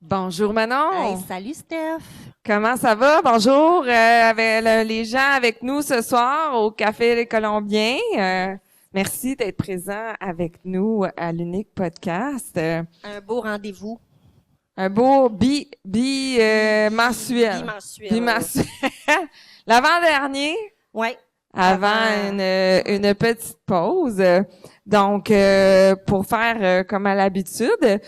Bonjour Manon. Hey, salut Steph. Comment ça va? Bonjour avec les gens avec nous ce soir au Café Les Colombiens. Merci d'être présent avec nous à l'Unique Podcast. Un beau rendez-vous. Un beau mensuel. Bimensuel. Bimensuel. L'avant-dernier. Oui. Avant une petite pause. Donc, pour faire comme à l'habitude,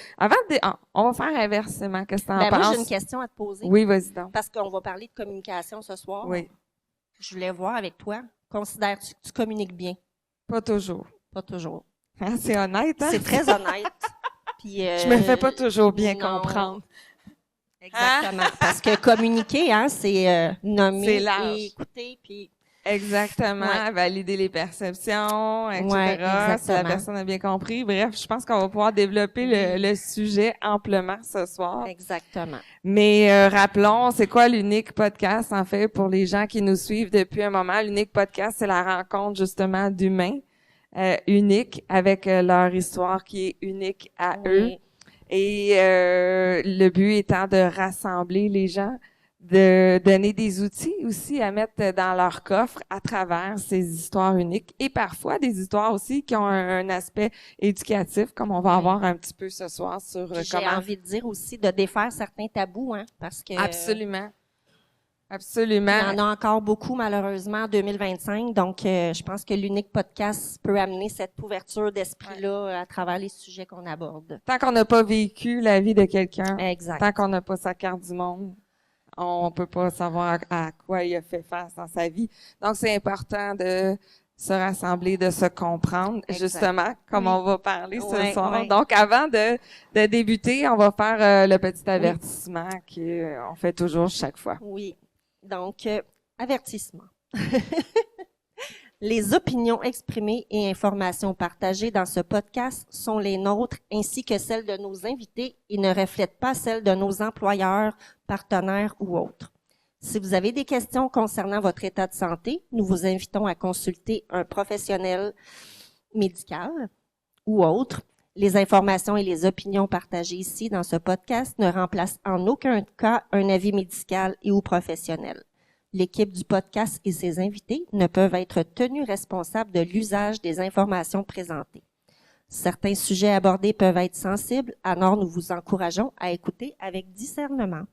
on va faire inversement. Qu'est-ce que t'en penses? Moi, j'ai une question à te poser. Oui, vas-y donc. Parce qu'on va parler de communication ce soir. Oui. Je voulais voir avec toi. Considères-tu que tu communiques bien? Pas toujours. Pas toujours. Hein, c'est honnête, hein? C'est très honnête. Puis, je me fais pas toujours bien non. comprendre. Exactement. Parce que communiquer, c'est nommer, C'est large. et écouter, puis... Exactement, Ouais. Valider les perceptions, etc. Ouais, Si la exactement. personne a bien compris. Bref, je pense qu'on va pouvoir développer le sujet amplement ce soir. Exactement. Mais rappelons, c'est quoi l'Unique Podcast, en fait, pour les gens qui nous suivent depuis un moment. L'Unique Podcast, c'est la rencontre, justement, d'humains uniques avec leur histoire qui est unique à eux. Et le but étant de rassembler les gens, de donner des outils aussi à mettre dans leur coffre à travers ces histoires uniques et parfois des histoires aussi qui ont un aspect éducatif, comme on va avoir un petit peu ce soir sur Puis comment... J'ai envie de dire aussi de défaire certains tabous, hein, parce que... Absolument. Absolument. Il y en a encore beaucoup, malheureusement, en 2025. Donc, je pense que l'Unique Podcast peut amener cette ouverture d'esprit-là à travers les sujets qu'on aborde. Tant qu'on n'a pas vécu la vie de quelqu'un, Exact. tant qu'on n'a pas sa carte du monde, on peut pas savoir à quoi il a fait face dans sa vie. Donc, c'est important de se rassembler, de se comprendre, Exact. Justement, comme on va parler ce soir. Ouais. Donc, avant de débuter, on va faire le petit avertissement qu'on fait toujours chaque fois. Oui. Donc, avertissement. Les opinions exprimées et informations partagées dans ce podcast sont les nôtres ainsi que celles de nos invités et ne reflètent pas celles de nos employeurs, partenaires ou autres. Si vous avez des questions concernant votre état de santé, nous vous invitons à consulter un professionnel médical ou autre. Les informations et les opinions partagées ici dans ce podcast ne remplacent en aucun cas un avis médical et ou professionnel. L'équipe du podcast et ses invités ne peuvent être tenus responsables de l'usage des informations présentées. Certains sujets abordés peuvent être sensibles, alors nous vous encourageons à écouter avec discernement.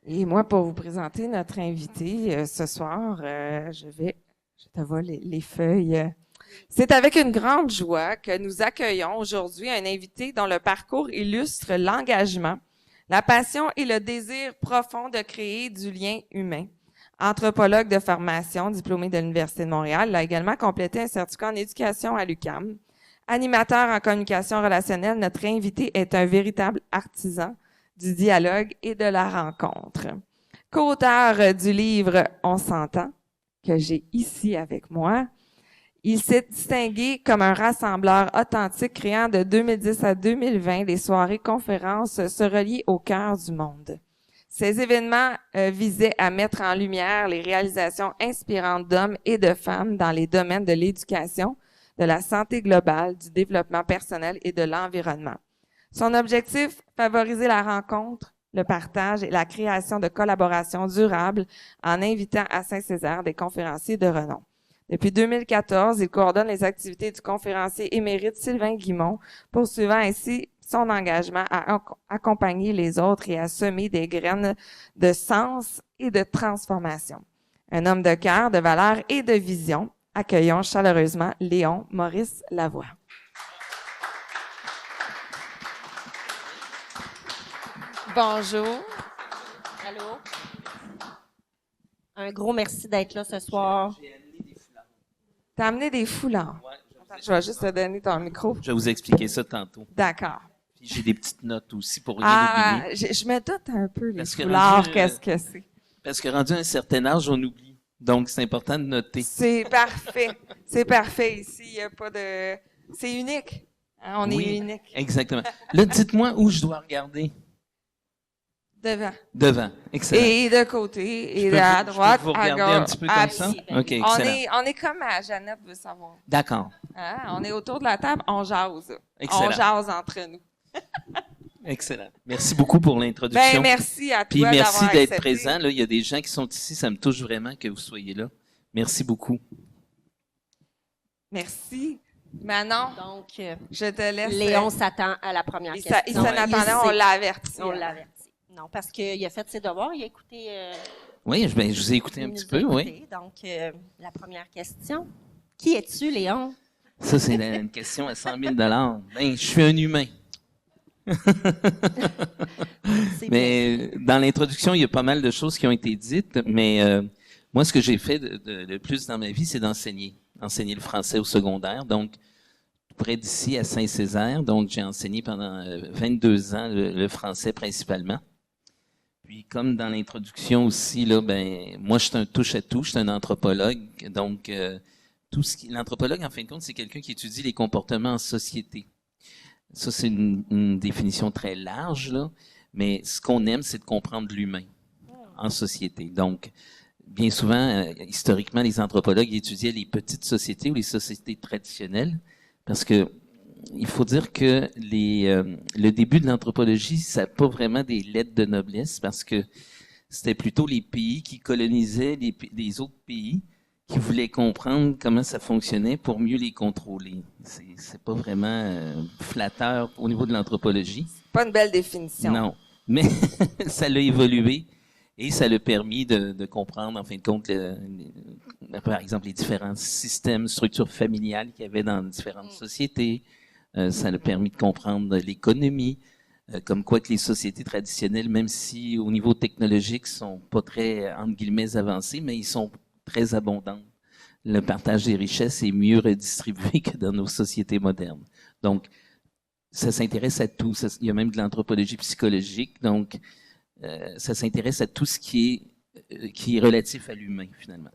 Et moi, pour vous présenter notre invité ce soir, je te vole les feuilles. C'est avec une grande joie que nous accueillons aujourd'hui un invité dont le parcours illustre l'engagement, la passion et le désir profond de créer du lien humain. Anthropologue de formation, diplômé de l'Université de Montréal, il a également complété un certificat en éducation à l'UQAM. Animateur en communication relationnelle, notre invité est un véritable artisan du dialogue et de la rencontre. Co-auteur du livre « On s'entend » que j'ai ici avec moi. Il s'est distingué comme un rassembleur authentique, créant de 2010 à 2020 des soirées-conférences se relier au cœur du monde. Ces événements visaient à mettre en lumière les réalisations inspirantes d'hommes et de femmes dans les domaines de l'éducation, de la santé globale, du développement personnel et de l'environnement. Son objectif, favoriser la rencontre, le partage et la création de collaborations durables en invitant à Saint-Césaire des conférenciers de renom. Depuis 2014, il coordonne les activités du conférencier émérite Sylvain Guimond, poursuivant ainsi son engagement à accompagner les autres et à semer des graines de sens et de transformation. Un homme de cœur, de valeur et de vision. Accueillons chaleureusement Léon Maurice Lavoie. Bonjour. Allô? Un gros merci d'être là ce soir. T'as amené des foulards. Ouais, Attends, je vais juste te donner ton micro. je vais vous expliquer ça tantôt. D'accord. Puis j'ai des petites notes aussi pour rien oublier. Je me doute un peu, les Parce que foulards, rendu, qu'est-ce que c'est? Parce que rendu à un certain âge, on oublie. Donc, c'est important de noter. C'est parfait. C'est parfait. Ici, il n'y a pas de... C'est unique. Hein, on est unique. Exactement. Là, dites-moi où je dois regarder. Devant. Devant. Excellent. Et de côté, et Je peux à vous- je droite, peux vous à regarder gauche. un petit peu comme ça? Absolument. OK, excellent. On est comme à Jeannette veut savoir. D'accord. Hein? On est autour de la table, on jase. Excellent. On jase entre nous. Excellent. Merci beaucoup pour Ben, l'introduction. merci à toi Puis merci d'avoir d'être accepté. présent. Là, il y a des gens qui sont ici. Ça me touche vraiment que vous soyez là. Merci beaucoup. Merci. Manon, Donc, je te laisse. Léon s'attend à la première Il question. s'en attendait, on sait. l'a averti. On l'avertit. Non, parce qu'il a fait ses devoirs, il a écouté. Oui, je vous ai écouté un il petit nous a peu, oui. écouté. Donc, la première question. Qui es-tu, Léon? Ça, c'est une question à 100 000 Ben, je suis un humain. C'est bien. Mais dans l'introduction, il y a pas mal de choses qui ont été dites, mais moi, ce que j'ai fait de plus dans ma vie, c'est d'enseigner le français au secondaire. Donc, près d'ici à Saint-Césaire. Donc, j'ai enseigné pendant 22 ans le français principalement. Puis, comme dans l'introduction aussi, là, ben, moi, je suis un touche-à-tout, je suis un anthropologue. Donc, l'anthropologue, en fin de compte, c'est quelqu'un qui étudie les comportements en société. Ça, c'est une définition très large, là. Mais ce qu'on aime, c'est de comprendre l'humain en société. Donc, bien souvent, historiquement, les anthropologues étudiaient les petites sociétés ou les sociétés traditionnelles, parce que il faut dire que le début de l'anthropologie, ça n'a pas vraiment des lettres de noblesse, parce que c'était plutôt les pays qui colonisaient les autres pays, qui voulaient comprendre comment ça fonctionnait pour mieux les contrôler. C'est pas vraiment flatteur au niveau de l'anthropologie. Pas une belle définition. Non, mais ça l'a évolué et ça l'a permis de comprendre, en fin de compte, par exemple, les différents systèmes, structures familiales qu'il y avait dans différentes sociétés. Ça l'a permis de comprendre l'économie, comme quoi que les sociétés traditionnelles, même si au niveau technologique, sont pas très, entre guillemets, avancées, mais ils sont très abondantes. Le partage des richesses est mieux redistribué que dans nos sociétés modernes. Donc, ça s'intéresse à tout. Il y a même de l'anthropologie psychologique. Donc, ça s'intéresse à tout ce qui est relatif à l'humain, finalement.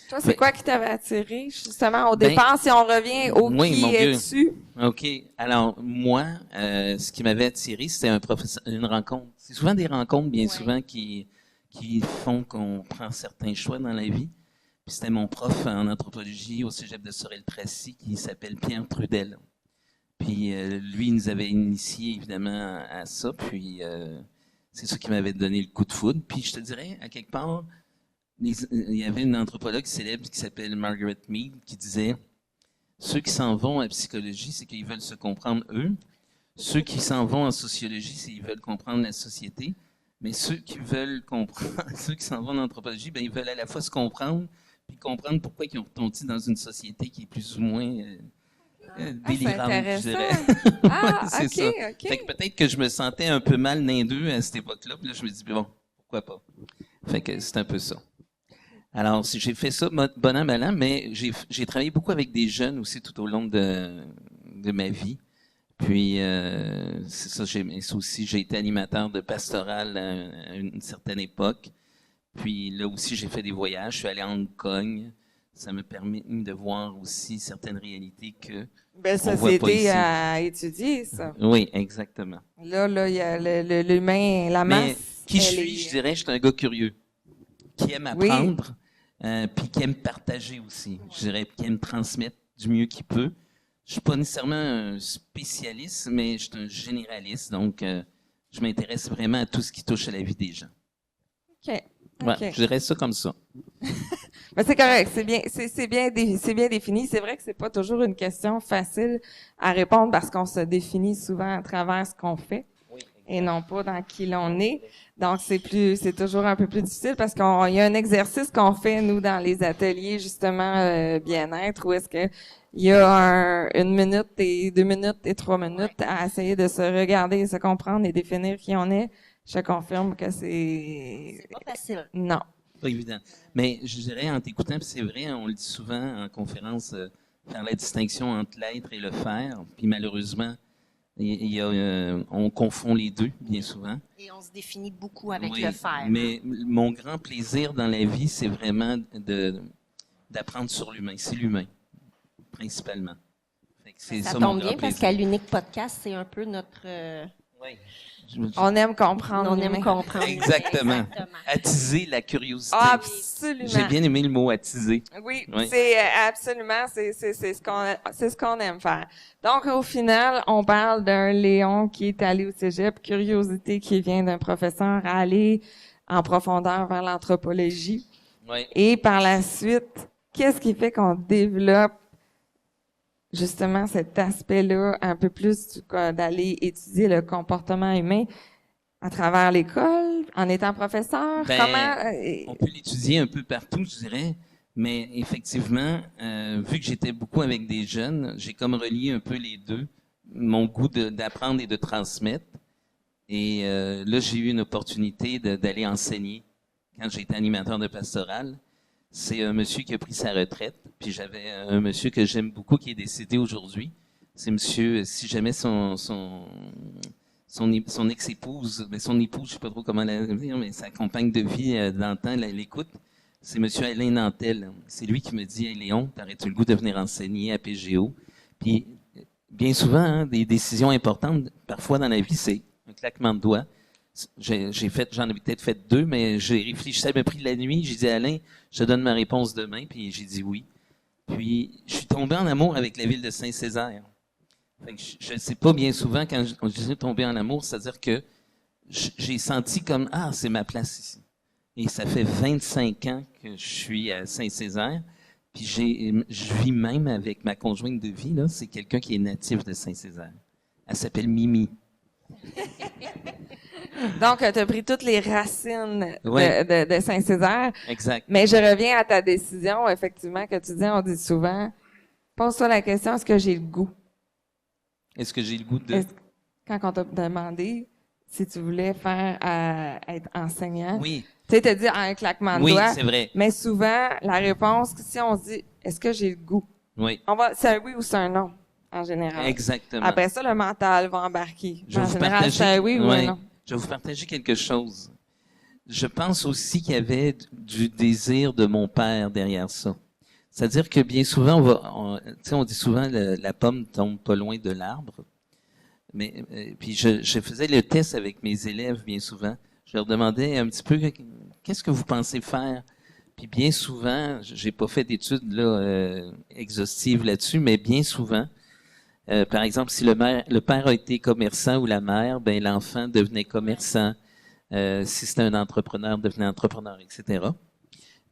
Toi, c'est quoi qui t'avait attiré, justement, au départ, si on revient au oui, qui mon Dieu. es-tu? OK. Alors, moi, ce qui m'avait attiré, c'était une rencontre. C'est souvent des rencontres, bien souvent, qui font qu'on prend certains choix dans la vie. Puis c'était mon prof en anthropologie au cégep de Sorel-Tracy qui s'appelle Pierre Trudel. Puis lui, il nous avait initiés, évidemment, à ça. Puis c'est ça qui m'avait donné le coup de foudre. Puis je te dirais, à quelque part, il y avait une anthropologue célèbre qui s'appelle Margaret Mead qui disait « Ceux qui s'en vont en psychologie, c'est qu'ils veulent se comprendre eux. Ceux qui s'en vont en sociologie, c'est qu'ils veulent comprendre la société. Mais ceux qui veulent comprendre, ceux qui s'en vont en anthropologie, ben ils veulent à la fois se comprendre puis comprendre pourquoi ils ont retombé dans une société qui est plus ou moins délirante, je dirais. Ah, c'est OK, ça. OK. Fait que peut-être que je me sentais un peu mal l'un d'eux à cette époque-là. Puis là, je me dis, bon, pourquoi pas? Fait que c'est un peu ça. Alors, j'ai fait ça bon an, mal an, mais j'ai travaillé beaucoup avec des jeunes aussi tout au long de ma vie. Puis, c'est ça, j'ai été animateur de pastoral à une certaine époque. Puis là aussi, j'ai fait des voyages. Je suis allé à Hong Kong. Ça m'a permis de voir aussi certaines réalités que Belle on voit pas ici. société à étudier, ça. Oui, exactement. Là, il y a l'humain, la Mais masse. qui je elle suis, est- je dirais, je suis un gars curieux, qui aime Oui. apprendre, puis qui aime partager aussi. Je dirais, qui aime transmettre du mieux qu'il peut. Je suis pas nécessairement un spécialiste, mais je suis un généraliste, donc je m'intéresse vraiment à tout ce qui touche à la vie des gens. OK. Ouais, OK. je dirais ça comme ça. Ben, c'est correct, c'est bien défini. C'est vrai que c'est pas toujours une question facile à répondre parce qu'on se définit souvent à travers ce qu'on fait et non pas dans qui l'on est. Donc c'est toujours un peu plus difficile parce qu'il y a un exercice qu'on fait nous dans les ateliers justement bien-être où est-ce que il y a 1 minute et 2 minutes et 3 minutes à essayer de se regarder, se comprendre et définir qui on est. Je confirme que C'est pas facile. non. Pas évident. Mais je dirais, en t'écoutant, puis c'est vrai, on le dit souvent en conférence, faire la distinction entre l'être et le faire. Puis malheureusement, on confond les deux, bien souvent. Et on se définit beaucoup avec Oui, le faire. mais mon grand plaisir dans la vie, c'est vraiment d'apprendre sur l'humain. C'est l'humain, principalement. Fait que c'est Ça ça mon tombe grand bien parce plaisir. qu'à l'Unique Podcast, c'est un peu notre Oui. On aime comprendre. On aime comprendre. Exactement. Attiser la curiosité. Absolument. J'ai bien aimé le mot attiser. Oui, Oui. c'est absolument, c'est ce qu'on aime faire. Donc, au final, on parle d'un Léon qui est allé au cégep, curiosité qui vient d'un professeur à aller en profondeur vers l'anthropologie. Oui. Et par la suite, qu'est-ce qui fait qu'on développe justement cet aspect-là un peu plus d'aller étudier le comportement humain à travers l'école, en étant professeur? Ben, Comment on peut l'étudier un peu partout, je dirais, mais effectivement, vu que j'étais beaucoup avec des jeunes, j'ai comme relié un peu les deux, mon goût d'apprendre et de transmettre. Et là, j'ai eu une opportunité d'aller enseigner quand j'étais animateur de pastoral. C'est un monsieur qui a pris sa retraite, puis j'avais un monsieur que j'aime beaucoup qui est décédé aujourd'hui. C'est monsieur, si jamais son ex-épouse, mais son épouse, je sais pas trop comment la dire, mais sa compagne de vie dans le temps, l'écoute, c'est monsieur Alain Nantel. C'est lui qui me dit, hey, Léon, t'aurais-tu le goût de venir enseigner à PGO? Puis, bien souvent, hein, des décisions importantes, parfois dans la vie, c'est un claquement de doigts. J'en ai peut-être fait 2, mais j'ai réfléchi, ça m'a pris de la nuit. J'ai dit à Alain, je te donne ma réponse demain, puis j'ai dit oui. Puis, je suis tombé en amour avec la ville de Saint-Césaire. Fait que je ne sais pas, bien souvent, quand je suis tombé en amour, c'est-à-dire que j'ai senti comme, ah, c'est ma place ici. Et ça fait 25 ans que je suis à Saint-Césaire. Puis je vis même avec ma conjointe de vie, là. C'est quelqu'un qui est natif de Saint-Césaire. Elle s'appelle Mimi. Donc, tu as pris toutes les racines Oui. de Saint-Césaire. Exact. Mais je reviens à ta décision, effectivement, que tu dis, on dit souvent, pose-toi la question, est-ce que j'ai le goût? Est-ce que j'ai le goût de... Quand on t'a demandé si tu voulais être enseignant, Oui, tu sais, t'as dit un claquement de oui, doigts. c'est vrai. Mais souvent, la réponse, si on se dit, est-ce que j'ai le goût? Oui, C'est un oui ou c'est un non, en général. exactement. Après ça, le mental va embarquer. Je vais En vous général, partager, c'est un oui ou un ouais, non. je vais vous partager quelque chose. Je pense aussi qu'il y avait du désir de mon père derrière ça. C'est-à-dire que bien souvent, on dit souvent la pomme tombe pas loin de l'arbre. Mais puis je faisais le test avec mes élèves bien souvent. Je leur demandais un petit peu qu'est-ce que vous pensez faire. Puis bien souvent, j'ai pas fait d'études là exhaustives là-dessus, mais bien souvent, par exemple, si le père a été commerçant ou la mère, ben l'enfant devenait commerçant. Si c'était un entrepreneur, devenait entrepreneur, etc.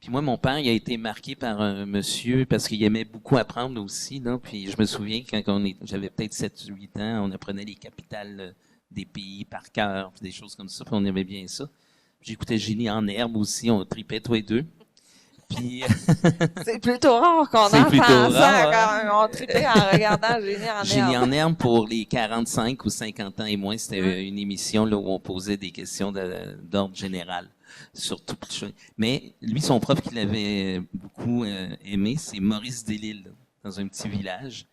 Puis moi, mon père, il a été marqué par un monsieur parce qu'il aimait beaucoup apprendre aussi. Là. Puis je me souviens quand j'avais peut-être 7-8 ans, on apprenait les capitales des pays par cœur, des choses comme ça, puis on aimait bien ça. J'écoutais Génie en herbe aussi, on tripait tous les deux. Puis C'est plutôt rare qu'on C'est entend plutôt ça rare, quand on tripait en regardant Génie en Génie herbe. en herbe pour les 45 ou 50 ans et moins, c'était une émission là où on posait des questions d'ordre général sur tout le chose. Mais lui, son prof qu'il avait beaucoup aimé, c'est Maurice Delisle, dans un petit village.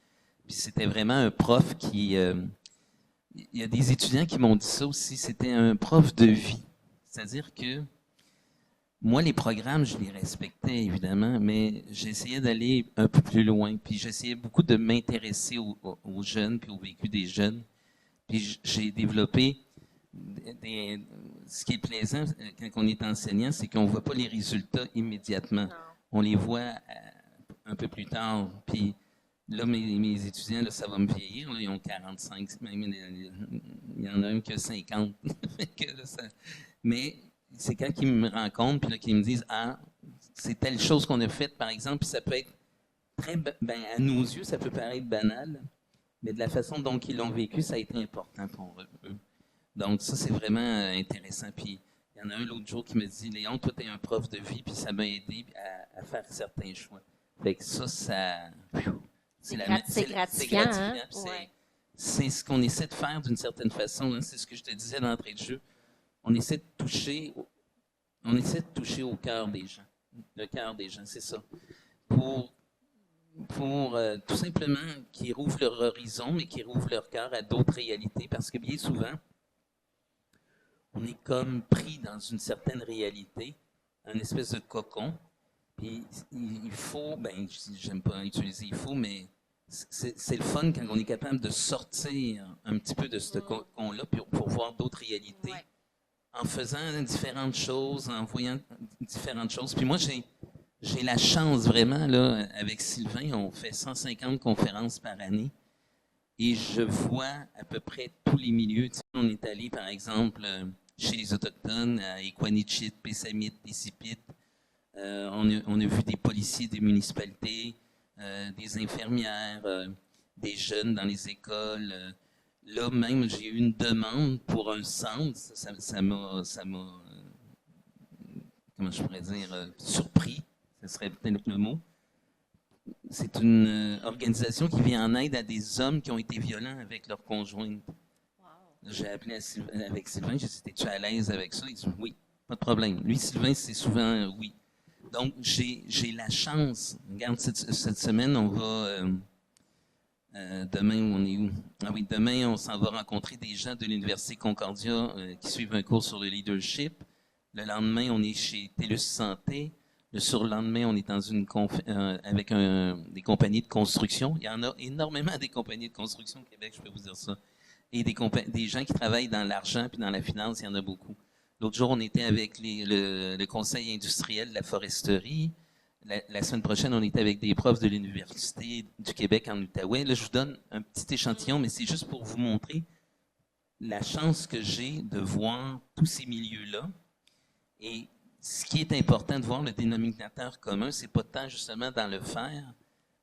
Puis c'était vraiment un prof qui... il y a des étudiants qui m'ont dit ça aussi, c'était un prof de vie. C'est-à-dire que moi, les programmes, je les respectais, évidemment, mais j'essayais d'aller un peu plus loin. Puis j'essayais beaucoup de m'intéresser aux jeunes, puis au vécu des jeunes. Puis j'ai développé ce qui est plaisant quand on est enseignant, c'est qu'on ne voit pas les résultats immédiatement. Non. On les voit un peu plus tard. Puis là, mes étudiants, là, ça va me vieillir. Là, ils ont 45, même, il y en a un qui a 50. Mais c'est quand ils me rencontrent, puis là, qu'ils me disent, ah, c'est telle chose qu'on a faite, par exemple, puis ça peut être très, à nos yeux, ça peut paraître banal, mais de la façon dont ils l'ont vécu, ça a été important pour eux. Donc, ça, c'est vraiment intéressant. Puis, il y en a un l'autre jour qui me dit, Léon, toi, t'es un prof de vie, puis ça m'a aidé à faire certains choix. Fait que ça, c'est gratifiant. Hein? C'est ce qu'on essaie de faire d'une certaine façon. Hein. C'est ce que je te disais d'entrée de jeu. On essaie de toucher au cœur des gens. Le cœur des gens, c'est ça. Pour tout simplement qu'ils rouvrent leur horizon, mais qu'ils rouvrent leur cœur à d'autres réalités. Parce que bien souvent, on est comme pris dans une certaine réalité, un espèce de cocon. Puis il faut, j'aime pas utiliser il faut, mais c'est le fun quand on est capable de sortir un petit peu de ce cocon-là pour voir d'autres réalités. Ouais. En faisant différentes choses, en voyant différentes choses. Puis moi, j'ai la chance vraiment, là, avec Sylvain, on fait 150 conférences par année et je vois à peu près tous les milieux. Tu sais, on est allé, par exemple, chez les Autochtones, à Equanichit, Pessamit, Pissipit. On a vu des policiers des municipalités, des infirmières, des jeunes dans les écoles. Là, même, j'ai eu une demande pour un centre. Ça m'a comment je pourrais dire, surpris. Ce serait peut-être le mot. C'est une organisation qui vient en aide à des hommes qui ont été violents avec leur conjointe. J'ai appelé avec Sylvain, j'ai dit, es-tu à l'aise avec ça? Il dit, oui, pas de problème. Lui, Sylvain, c'est souvent oui. Donc, j'ai la chance. Regarde, cette semaine, on va... demain, on est où? Ah oui, demain, on s'en va rencontrer des gens de l'Université Concordia qui suivent un cours sur le leadership. Le lendemain, on est chez TELUS Santé. Le surlendemain, on est dans une avec des compagnies de construction. Il y en a énormément des compagnies de construction au Québec, je peux vous dire ça. Et des gens qui travaillent dans l'argent puis dans la finance, il y en a beaucoup. L'autre jour, on était avec le Conseil industriel de la foresterie. La semaine prochaine, on était avec des profs de l'Université du Québec en Outaouais. Là, je vous donne un petit échantillon, mais c'est juste pour vous montrer la chance que j'ai de voir tous ces milieux-là. Et ce qui est important de voir, le dénominateur commun, c'est pas tant justement dans le faire,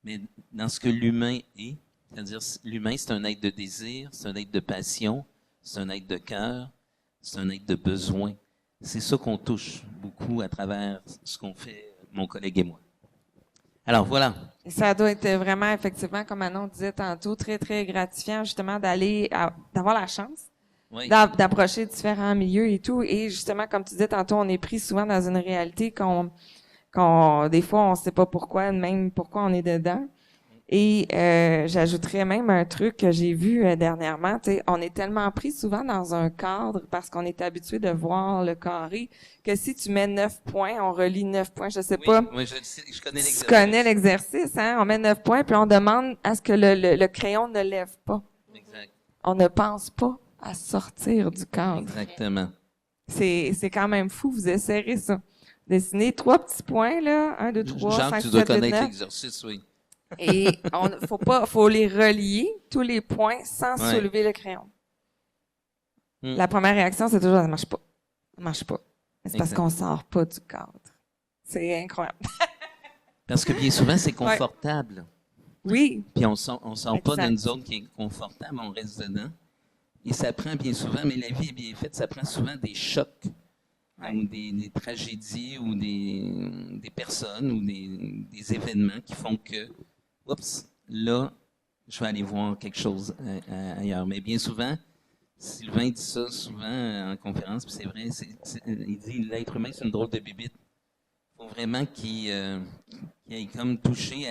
mais dans ce que l'humain est. C'est-à-dire, l'humain, c'est un être de désir, c'est un être de passion, c'est un être de cœur, c'est un être de besoin. C'est ça qu'on touche beaucoup à travers ce qu'on fait, mon collègue et moi. Alors, voilà. Et ça doit être vraiment, effectivement, comme Manon disait tantôt, très, très gratifiant, justement, d'avoir la chance Oui. d'approcher différents milieux et tout. Et justement, comme tu disais tantôt, on est pris souvent dans une réalité des fois, on sait pas pourquoi, même pourquoi on est dedans. Et j'ajouterais même un truc que j'ai vu dernièrement. On est tellement pris souvent dans un cadre parce qu'on est habitué de voir le carré que si tu mets 9 points, on relie 9 points, je sais pas. Oui, je connais l'exercice. Tu connais l'exercice, hein? On met 9 points puis on demande à ce que le crayon ne lève pas. Exact. On ne pense pas à sortir du cadre. Exactement. C'est quand même fou, vous essayerez ça. Dessinez 3 petits points, là. 1, 2, 3, Jacques, 5, tu dois 7, 8, connaître 9. l'exercice, oui. Et faut les relier, tous les points, sans soulever le crayon. La première réaction, c'est toujours, ça marche pas. Ça marche pas. Mais c'est parce qu'on sort pas du cadre. C'est incroyable. Parce que bien souvent, c'est confortable. Oui. Puis on sort pas d'une zone qui est confortable, on reste dedans. Et ça prend bien souvent, mais la vie est bien faite, ça prend souvent des chocs, ou des tragédies, ou des personnes, ou des événements qui font que, oups, là, je vais aller voir quelque chose ailleurs. Mais bien souvent, Sylvain dit ça souvent en conférence, puis c'est vrai, il dit l'être humain, c'est une drôle de bibite. Il faut vraiment qu'il ait comme touché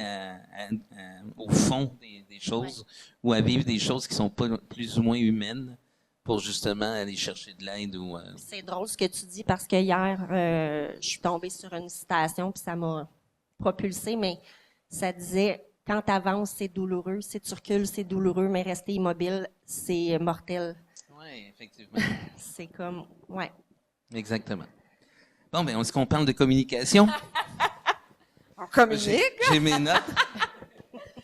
au fond des choses, ou à vivre des choses qui sont pas plus ou moins humaines pour justement aller chercher de l'aide. C'est drôle ce que tu dis parce que hier, je suis tombée sur une citation puis ça m'a propulsée, mais ça disait « Quand tu avances, c'est douloureux. Si tu recules, c'est douloureux, mais rester immobile, c'est mortel. » Oui, effectivement. C'est comme, ouais. Exactement. Bon, ben, est-ce qu'on parle de communication? On communique. J'ai mes notes.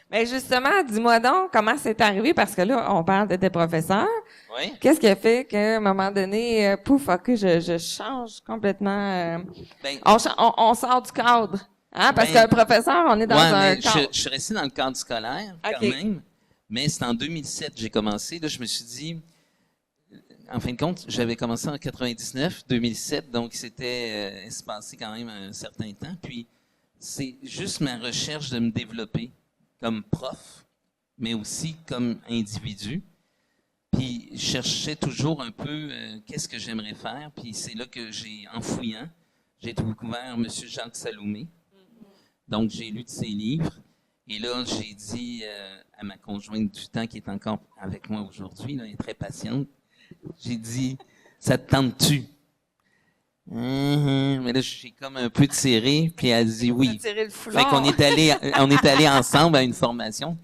Mais justement, dis-moi donc comment c'est arrivé, parce que là, on parle de tes professeurs. Oui. Qu'est-ce qui a fait qu'à un moment donné, pouf, ok, je change complètement. On sort du cadre. Hein? Parce qu'un professeur, on est dans un cadre. Je suis resté dans le cadre scolaire, quand même. Mais c'est en 2007 que j'ai commencé. Là, je me suis dit, en fin de compte, j'avais commencé en 99, 2007, donc c'était espacé quand même un certain temps. Puis, c'est juste ma recherche de me développer comme prof, mais aussi comme individu. Puis, je cherchais toujours un peu qu'est-ce que j'aimerais faire. Puis, c'est là que en fouillant, j'ai découvert M. Jacques Salomé. Donc, j'ai lu de ses livres. Et là, j'ai dit à ma conjointe du temps, qui est encore avec moi aujourd'hui, là, elle est très patiente, j'ai dit, ça te tente-tu? Mais là, j'ai comme un peu tiré, puis elle dit oui. Tiré le foulard. Fait qu'on est allé ensemble à une formation.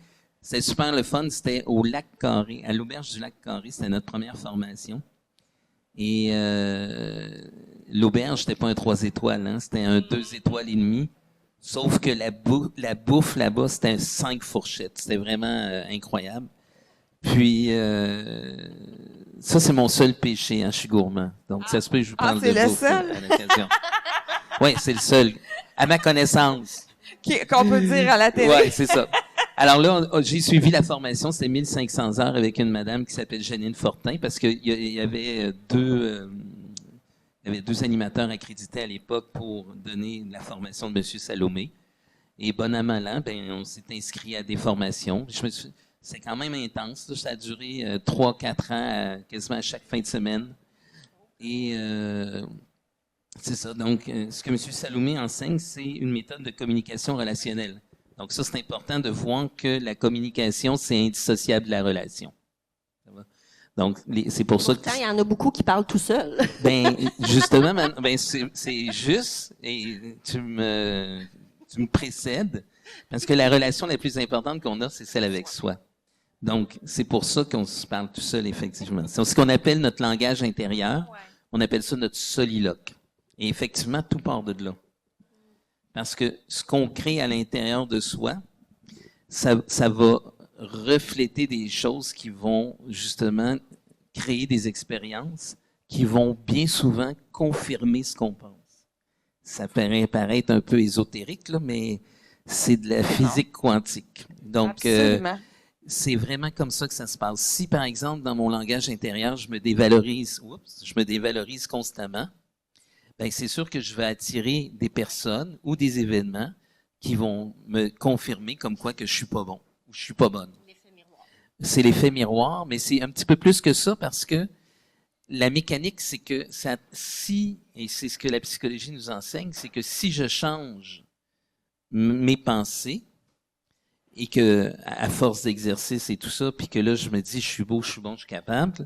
C'était super le fun. C'était au Lac Carré, à l'auberge du Lac Carré. C'était notre première formation. Et l'auberge, c'était pas un 3 étoiles, hein, c'était un 2 étoiles et demi. Sauf que la bouffe là-bas, c'était un 5 fourchettes. C'était vraiment incroyable. Puis, ça, c'est mon seul péché, hein, je suis gourmand. Donc, ça se peut que je vous parle de c'est le bouffe seul? à l'occasion. Oui, c'est le seul. À ma connaissance. Qu'on peut dire à la télé. Oui, c'est ça. Alors là, j'ai suivi la formation, c'était 1500 heures avec une madame qui s'appelle Janine Fortin, parce qu'il y avait deux animateurs accrédités à l'époque pour donner la formation de Monsieur Salomé. Et bon an, mal an, on s'est inscrit à des formations. C'est quand même intense, là, ça a duré 3-4 ans, quasiment à chaque fin de semaine. Et c'est ça. Donc, ce que M. Salomé enseigne, c'est une méthode de communication relationnelle. Donc, ça, c'est important de voir que la communication, c'est indissociable de la relation. Ça va? Donc, c'est pour ça que... Pourtant, il y en a beaucoup qui parlent tout seuls. Justement, c'est juste, et tu me précèdes, parce que la relation la plus importante qu'on a, c'est celle avec soi. Donc, c'est pour ça qu'on se parle tout seul, effectivement. C'est ce qu'on appelle notre langage intérieur. Ouais. On appelle ça notre soliloque. Et effectivement, tout part de là. Parce que ce qu'on crée à l'intérieur de soi, ça va refléter des choses qui vont justement créer des expériences qui vont bien souvent confirmer ce qu'on pense. Ça paraît paraître un peu ésotérique, là, mais c'est de la physique quantique. Donc, c'est vraiment comme ça que ça se passe. Si, par exemple, dans mon langage intérieur, je me dévalorise constamment, c'est sûr que je vais attirer des personnes ou des événements qui vont me confirmer comme quoi que je suis pas bon ou je suis pas bonne. L'effet miroir. C'est l'effet miroir, mais c'est un petit peu plus que ça parce que la mécanique, c'est que et c'est ce que la psychologie nous enseigne, c'est que si je change mes pensées et que, à force d'exercice et tout ça, puis que là, je me dis, je suis beau, je suis bon, je suis capable,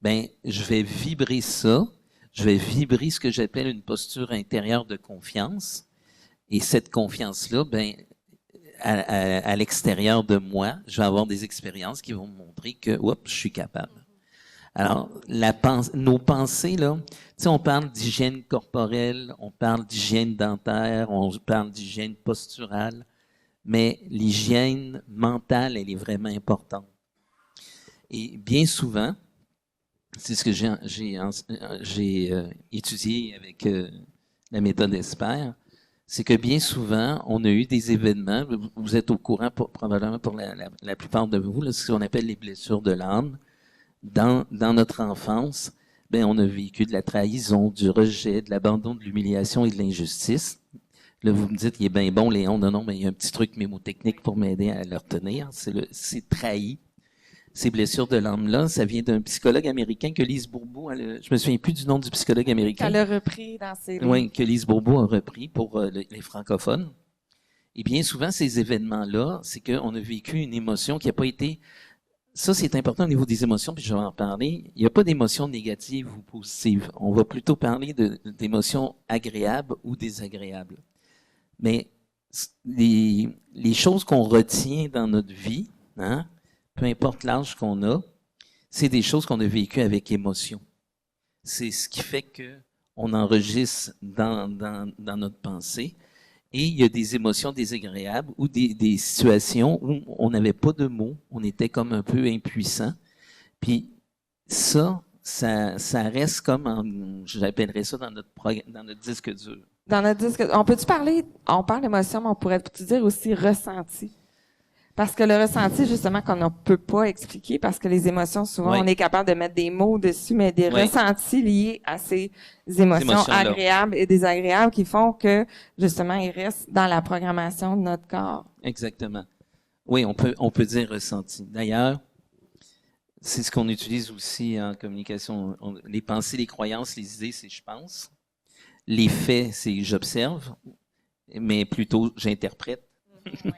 je vais vibrer ça. Je vais vibrer ce que j'appelle une posture intérieure de confiance. Et cette confiance-là, à l'extérieur de moi, je vais avoir des expériences qui vont me montrer que, je suis capable. Alors, nos pensées, là, tu sais, on parle d'hygiène corporelle, on parle d'hygiène dentaire, on parle d'hygiène posturale, mais l'hygiène mentale, elle est vraiment importante. Et bien souvent, c'est ce que j'ai étudié avec la méthode ESPER, c'est que bien souvent, on a eu des événements, vous êtes au courant probablement pour la plupart de vous, là, ce qu'on appelle les blessures de l'âme. Dans notre enfance, on a vécu de la trahison, du rejet, de l'abandon, de l'humiliation et de l'injustice. Là, vous me dites, il est bien bon, Léon. Non, mais il y a un petit truc mémotechnique pour m'aider à le retenir. C'est trahi. Ces blessures de l'âme-là, ça vient d'un psychologue américain que Lise Bourbeau, je me souviens plus du nom du psychologue américain. Elle a repris dans ses livres. Oui, que Lise Bourbeau a repris pour les francophones. Et bien souvent, ces événements-là, c'est qu'on a vécu une émotion qui n'a pas été... Ça, c'est important au niveau des émotions, puis je vais en parler. Il n'y a pas d'émotions négatives ou positives. On va plutôt parler d'émotions agréables ou désagréables. Mais les choses qu'on retient dans notre vie, hein, peu importe l'âge qu'on a, c'est des choses qu'on a vécues avec émotion. C'est ce qui fait que on enregistre dans notre pensée. Et il y a des émotions désagréables ou des situations où on n'avait pas de mots, on était comme un peu impuissant. Puis ça reste comme, j'appellerais ça dans notre disque dur. Dans notre disque, on parle d'émotion, mais on pourrait dire aussi ressenti. Parce que le ressenti, justement, qu'on ne peut pas expliquer, parce que les émotions, souvent, on est capable de mettre des mots dessus, mais des ressentis liés à ces émotions agréables et désagréables qui font que, justement, ils restent dans la programmation de notre corps. Exactement. Oui, on peut dire ressenti. D'ailleurs, c'est ce qu'on utilise aussi en communication. Les pensées, les croyances, les idées, c'est je pense. Les faits, c'est j'observe, mais plutôt j'interprète,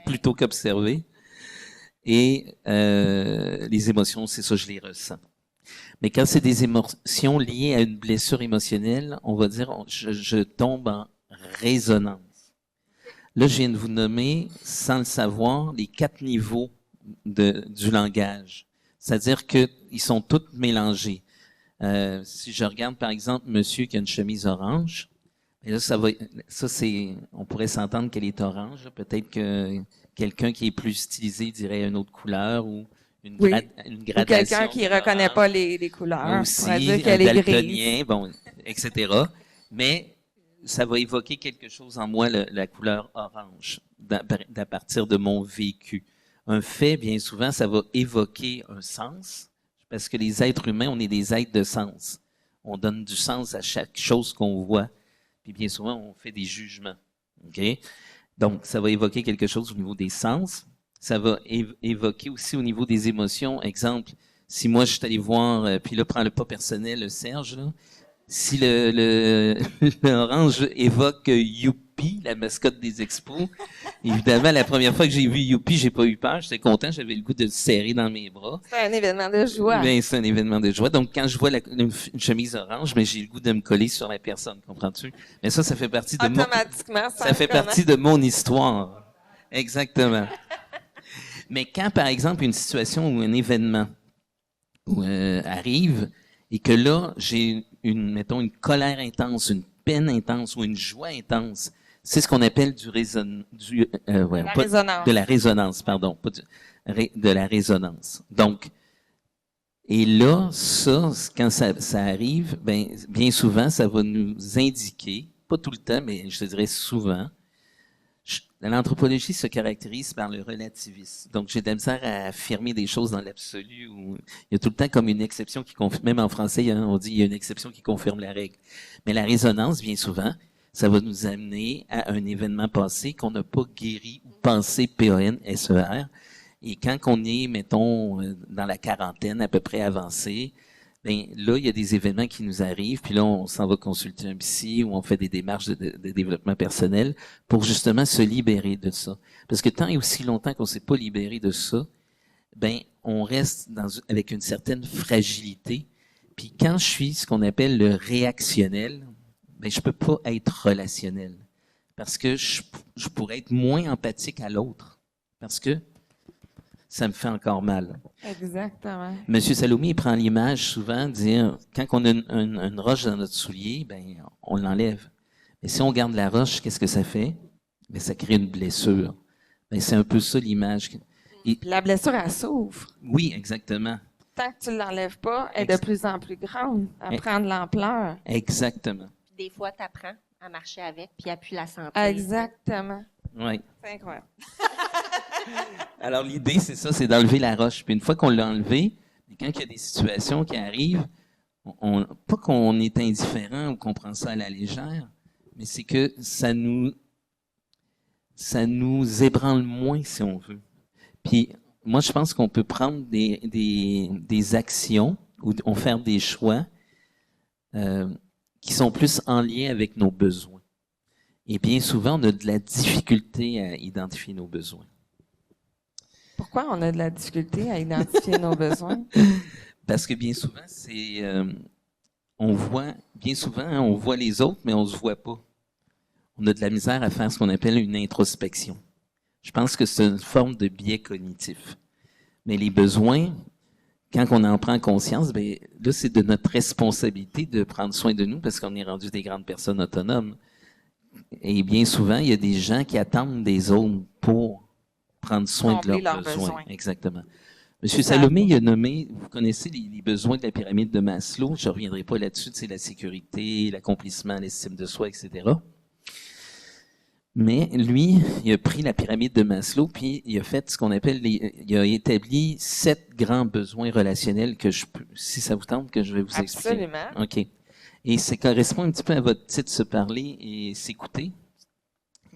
plutôt qu'observer. Et les émotions, c'est ça, je les ressens. Mais quand c'est des émotions liées à une blessure émotionnelle, on va dire, je tombe en résonance. Là, je viens de vous nommer, sans le savoir, les 4 niveaux du langage. C'est-à-dire qu'ils sont tous mélangés. Si je regarde, par exemple, monsieur qui a une chemise orange, et là, on pourrait s'entendre qu'elle est orange. Peut-être que quelqu'un qui est plus stylisé dirait une autre couleur ou une gradation. Ou quelqu'un qui reconnaît pas les couleurs. Aussi, pourrait dire un qu'elle est daltonien, grise. bon, etc. Mais ça va évoquer quelque chose en moi, la couleur orange, à partir de mon vécu. Un fait, bien souvent, ça va évoquer un sens, parce que les êtres humains, on est des êtres de sens. On donne du sens à chaque chose qu'on voit. Puis bien souvent, on fait des jugements. OK? Donc, ça va évoquer quelque chose au niveau des sens. Ça va évoquer aussi au niveau des émotions. Exemple, si moi, je suis allé voir, puis là, prends-le pas personnel, Serge, là. Si l'orange évoque Youpi, la mascotte des expos, évidemment, la première fois que j'ai vu Youpi, j'ai pas eu peur, j'étais content, j'avais le goût de le serrer dans mes bras. C'est un événement de joie. Ben, c'est un événement de joie. Donc, quand je vois une chemise orange, ben, j'ai le goût de me coller sur la personne, comprends-tu? Mais ça fait partie de automatiquement, ça fait partie de mon histoire. Exactement. Mais quand, par exemple, une situation ou un événement arrive, et que là, j'ai mettons, une colère intense, une peine intense ou une joie intense, c'est ce qu'on appelle résonance. De la résonance, pardon, pas de la résonance. Donc, et là, ça, quand ça arrive, ben, bien souvent, ça va nous indiquer, pas tout le temps, mais je te dirais souvent, l'anthropologie se caractérise par le relativisme. Donc, j'ai de la misère à affirmer des choses dans l'absolu. Il y a tout le temps comme une exception qui confirme, même en français, on dit il y a une exception qui confirme la règle. Mais la résonance, bien souvent, ça va nous amener à un événement passé qu'on n'a pas guéri ou pensé, P-A-N-S-E-R. Et quand on est, mettons, dans la quarantaine à peu près avancée, ben là, il y a des événements qui nous arrivent, puis là, on s'en va consulter un psy ou on fait des démarches de développement personnel pour justement se libérer de ça. Parce que tant et aussi longtemps qu'on s'est pas libéré de ça, ben on reste avec une certaine fragilité. Puis quand je suis ce qu'on appelle le réactionnel, ben je peux pas être relationnel parce que je pourrais être moins empathique à l'autre parce que ça me fait encore mal. Exactement. Monsieur Salomé, il prend l'image souvent de dire, quand on a une roche dans notre soulier, ben, on l'enlève. Mais si on garde la roche, qu'est-ce que ça fait? Ben, ça crée une blessure. Ben, c'est un peu ça l'image. La blessure, elle s'ouvre. Oui, exactement. Tant que tu ne l'enlèves pas, elle est de plus en plus grande. Elle prend de l'ampleur. Exactement. Des fois, tu apprends à marcher avec, puis à plus la sentir. Exactement. Oui. C'est incroyable. Alors, l'idée, c'est ça, c'est d'enlever la roche. Puis une fois qu'on l'a enlevée, quand il y a des situations qui arrivent, pas qu'on est indifférent ou qu'on prend ça à la légère, mais c'est que ça nous ébranle moins, si on veut. Puis, moi, je pense qu'on peut prendre des actions ou on faire des choix qui sont plus en lien avec nos besoins. Et bien souvent, on a de la difficulté à identifier nos besoins. Pourquoi on a de la difficulté à identifier nos besoins? Parce que bien souvent, on voit les autres, mais on se voit pas. On a de la misère à faire ce qu'on appelle une introspection. Je pense que c'est une forme de biais cognitif. Mais les besoins, quand on en prend conscience, ben là, c'est de notre responsabilité de prendre soin de nous parce qu'on est rendu des grandes personnes autonomes. Et bien souvent, il y a des gens qui attendent des autres pour prendre soin de leurs besoins. Exactement. Monsieur Salomé, il a nommé, vous connaissez les besoins de la pyramide de Maslow, je ne reviendrai pas là-dessus, c'est la sécurité, l'accomplissement, l'estime de soi, etc. Mais lui, il a pris la pyramide de Maslow, puis il a fait ce qu'on appelle, il a établi 7 grands besoins relationnels que si ça vous tente, que je vais vous expliquer. Absolument. OK. Et ça correspond un petit peu à votre titre, se parler et s'écouter.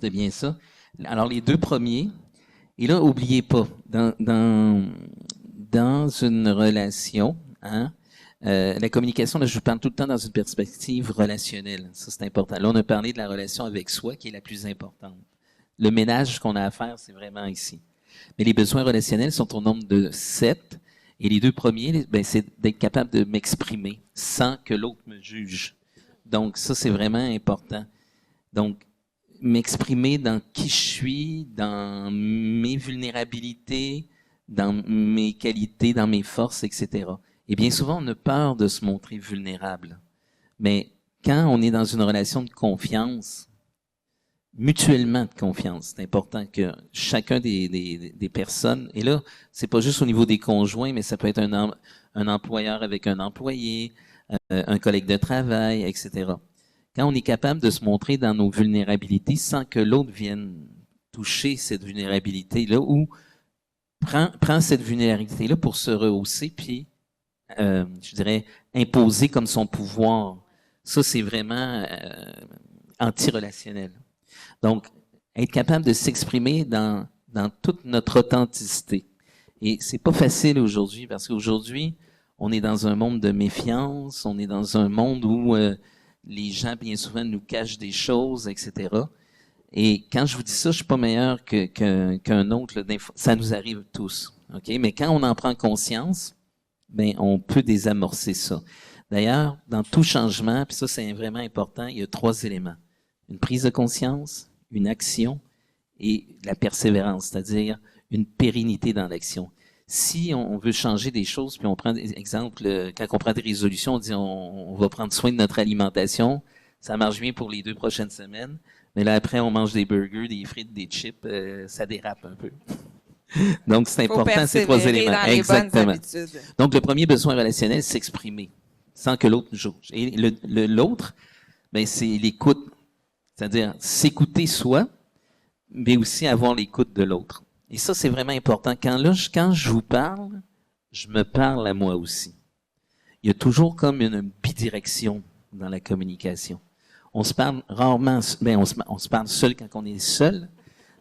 C'est bien ça. Alors, les 2 premiers, et là, oubliez pas, dans une relation, la communication, là, je vous parle tout le temps dans une perspective relationnelle. Ça, c'est important. Là, on a parlé de la relation avec soi qui est la plus importante. Le ménage qu'on a à faire, c'est vraiment ici. Mais les besoins relationnels sont au nombre de 7. Et les 2 premiers, ben, c'est d'être capable de m'exprimer sans que l'autre me juge. Donc, ça, c'est vraiment important. Donc, m'exprimer dans qui je suis, dans mes vulnérabilités, dans mes qualités, dans mes forces, etc. Et bien souvent, on a peur de se montrer vulnérable. Mais quand on est dans une relation de confiance, mutuellement de confiance, c'est important que chacun des personnes, et là, c'est pas juste au niveau des conjoints, mais ça peut être un employeur avec un employé, un collègue de travail, etc. Quand on est capable de se montrer dans nos vulnérabilités sans que l'autre vienne toucher cette vulnérabilité-là ou prend cette vulnérabilité-là pour se rehausser puis, je dirais, imposer comme son pouvoir. Ça, c'est vraiment anti-relationnel. Donc, être capable de s'exprimer dans toute notre authenticité. Et c'est pas facile aujourd'hui parce qu'aujourd'hui, on est dans un monde de méfiance, on est dans un monde où les gens, bien souvent, nous cachent des choses, etc. Et quand je vous dis ça, je suis pas meilleur qu'un autre. Là, ça nous arrive tous, ok. Mais quand on en prend conscience, ben on peut désamorcer ça. D'ailleurs, dans tout changement, puis ça c'est vraiment important, il y a 3 éléments: une prise de conscience, une action et la persévérance, c'est-à-dire une pérennité dans l'action. Si on veut changer des choses, puis on prend des exemples, quand on prend des résolutions, on dit on va prendre soin de notre alimentation, ça marche bien pour les 2 prochaines semaines. Mais là, après, on mange des burgers, des frites, des chips, ça dérape un peu. Donc, c'est important, ces 3 éléments. Dans les bonnes habitudes. Donc, le premier besoin relationnel, c'est s'exprimer, sans que l'autre nous jauge. Et l'autre, ben, c'est l'écoute. C'est-à-dire s'écouter soi, mais aussi avoir l'écoute de l'autre. Et ça, c'est vraiment important. Quand je vous parle, je me parle à moi aussi. Il y a toujours comme une bidirection dans la communication. On se parle rarement, ben on se parle seul quand on est seul,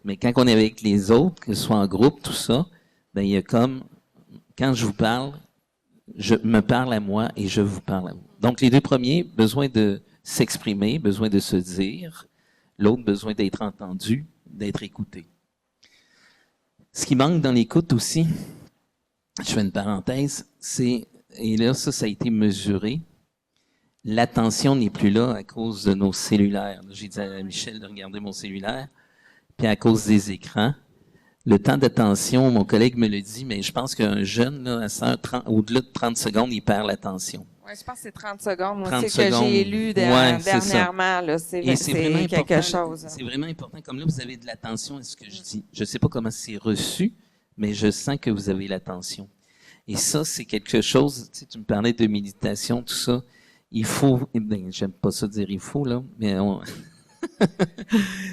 mais quand on est avec les autres, que ce soit en groupe, tout ça, ben il y a comme, quand je vous parle, je me parle à moi et je vous parle à vous. Donc les 2 premiers, besoin de s'exprimer, besoin de se dire, l'autre besoin d'être entendu, d'être écouté. Ce qui manque dans l'écoute aussi, je fais une parenthèse, c'est, et là ça a été mesuré, l'attention n'est plus là à cause de nos cellulaires. J'ai dit à Michel de regarder mon cellulaire, puis à cause des écrans. Le temps d'attention, mon collègue me le dit, mais je pense qu'un jeune, là, au-delà de 30 secondes, il perd l'attention. Oui, je pense que c'est 30 secondes. Moi, 30 c'est que secondes. j'ai lu dernièrement. Là, c'est vraiment quelque important, chose. C'est vraiment important. Comme là, vous avez de l'attention à ce que je dis. Je sais pas comment c'est reçu, mais je sens que vous avez l'attention. Et ça, c'est quelque chose, tu me parlais de méditation, tout ça. Il faut, j'aime pas ça dire il faut, là, mais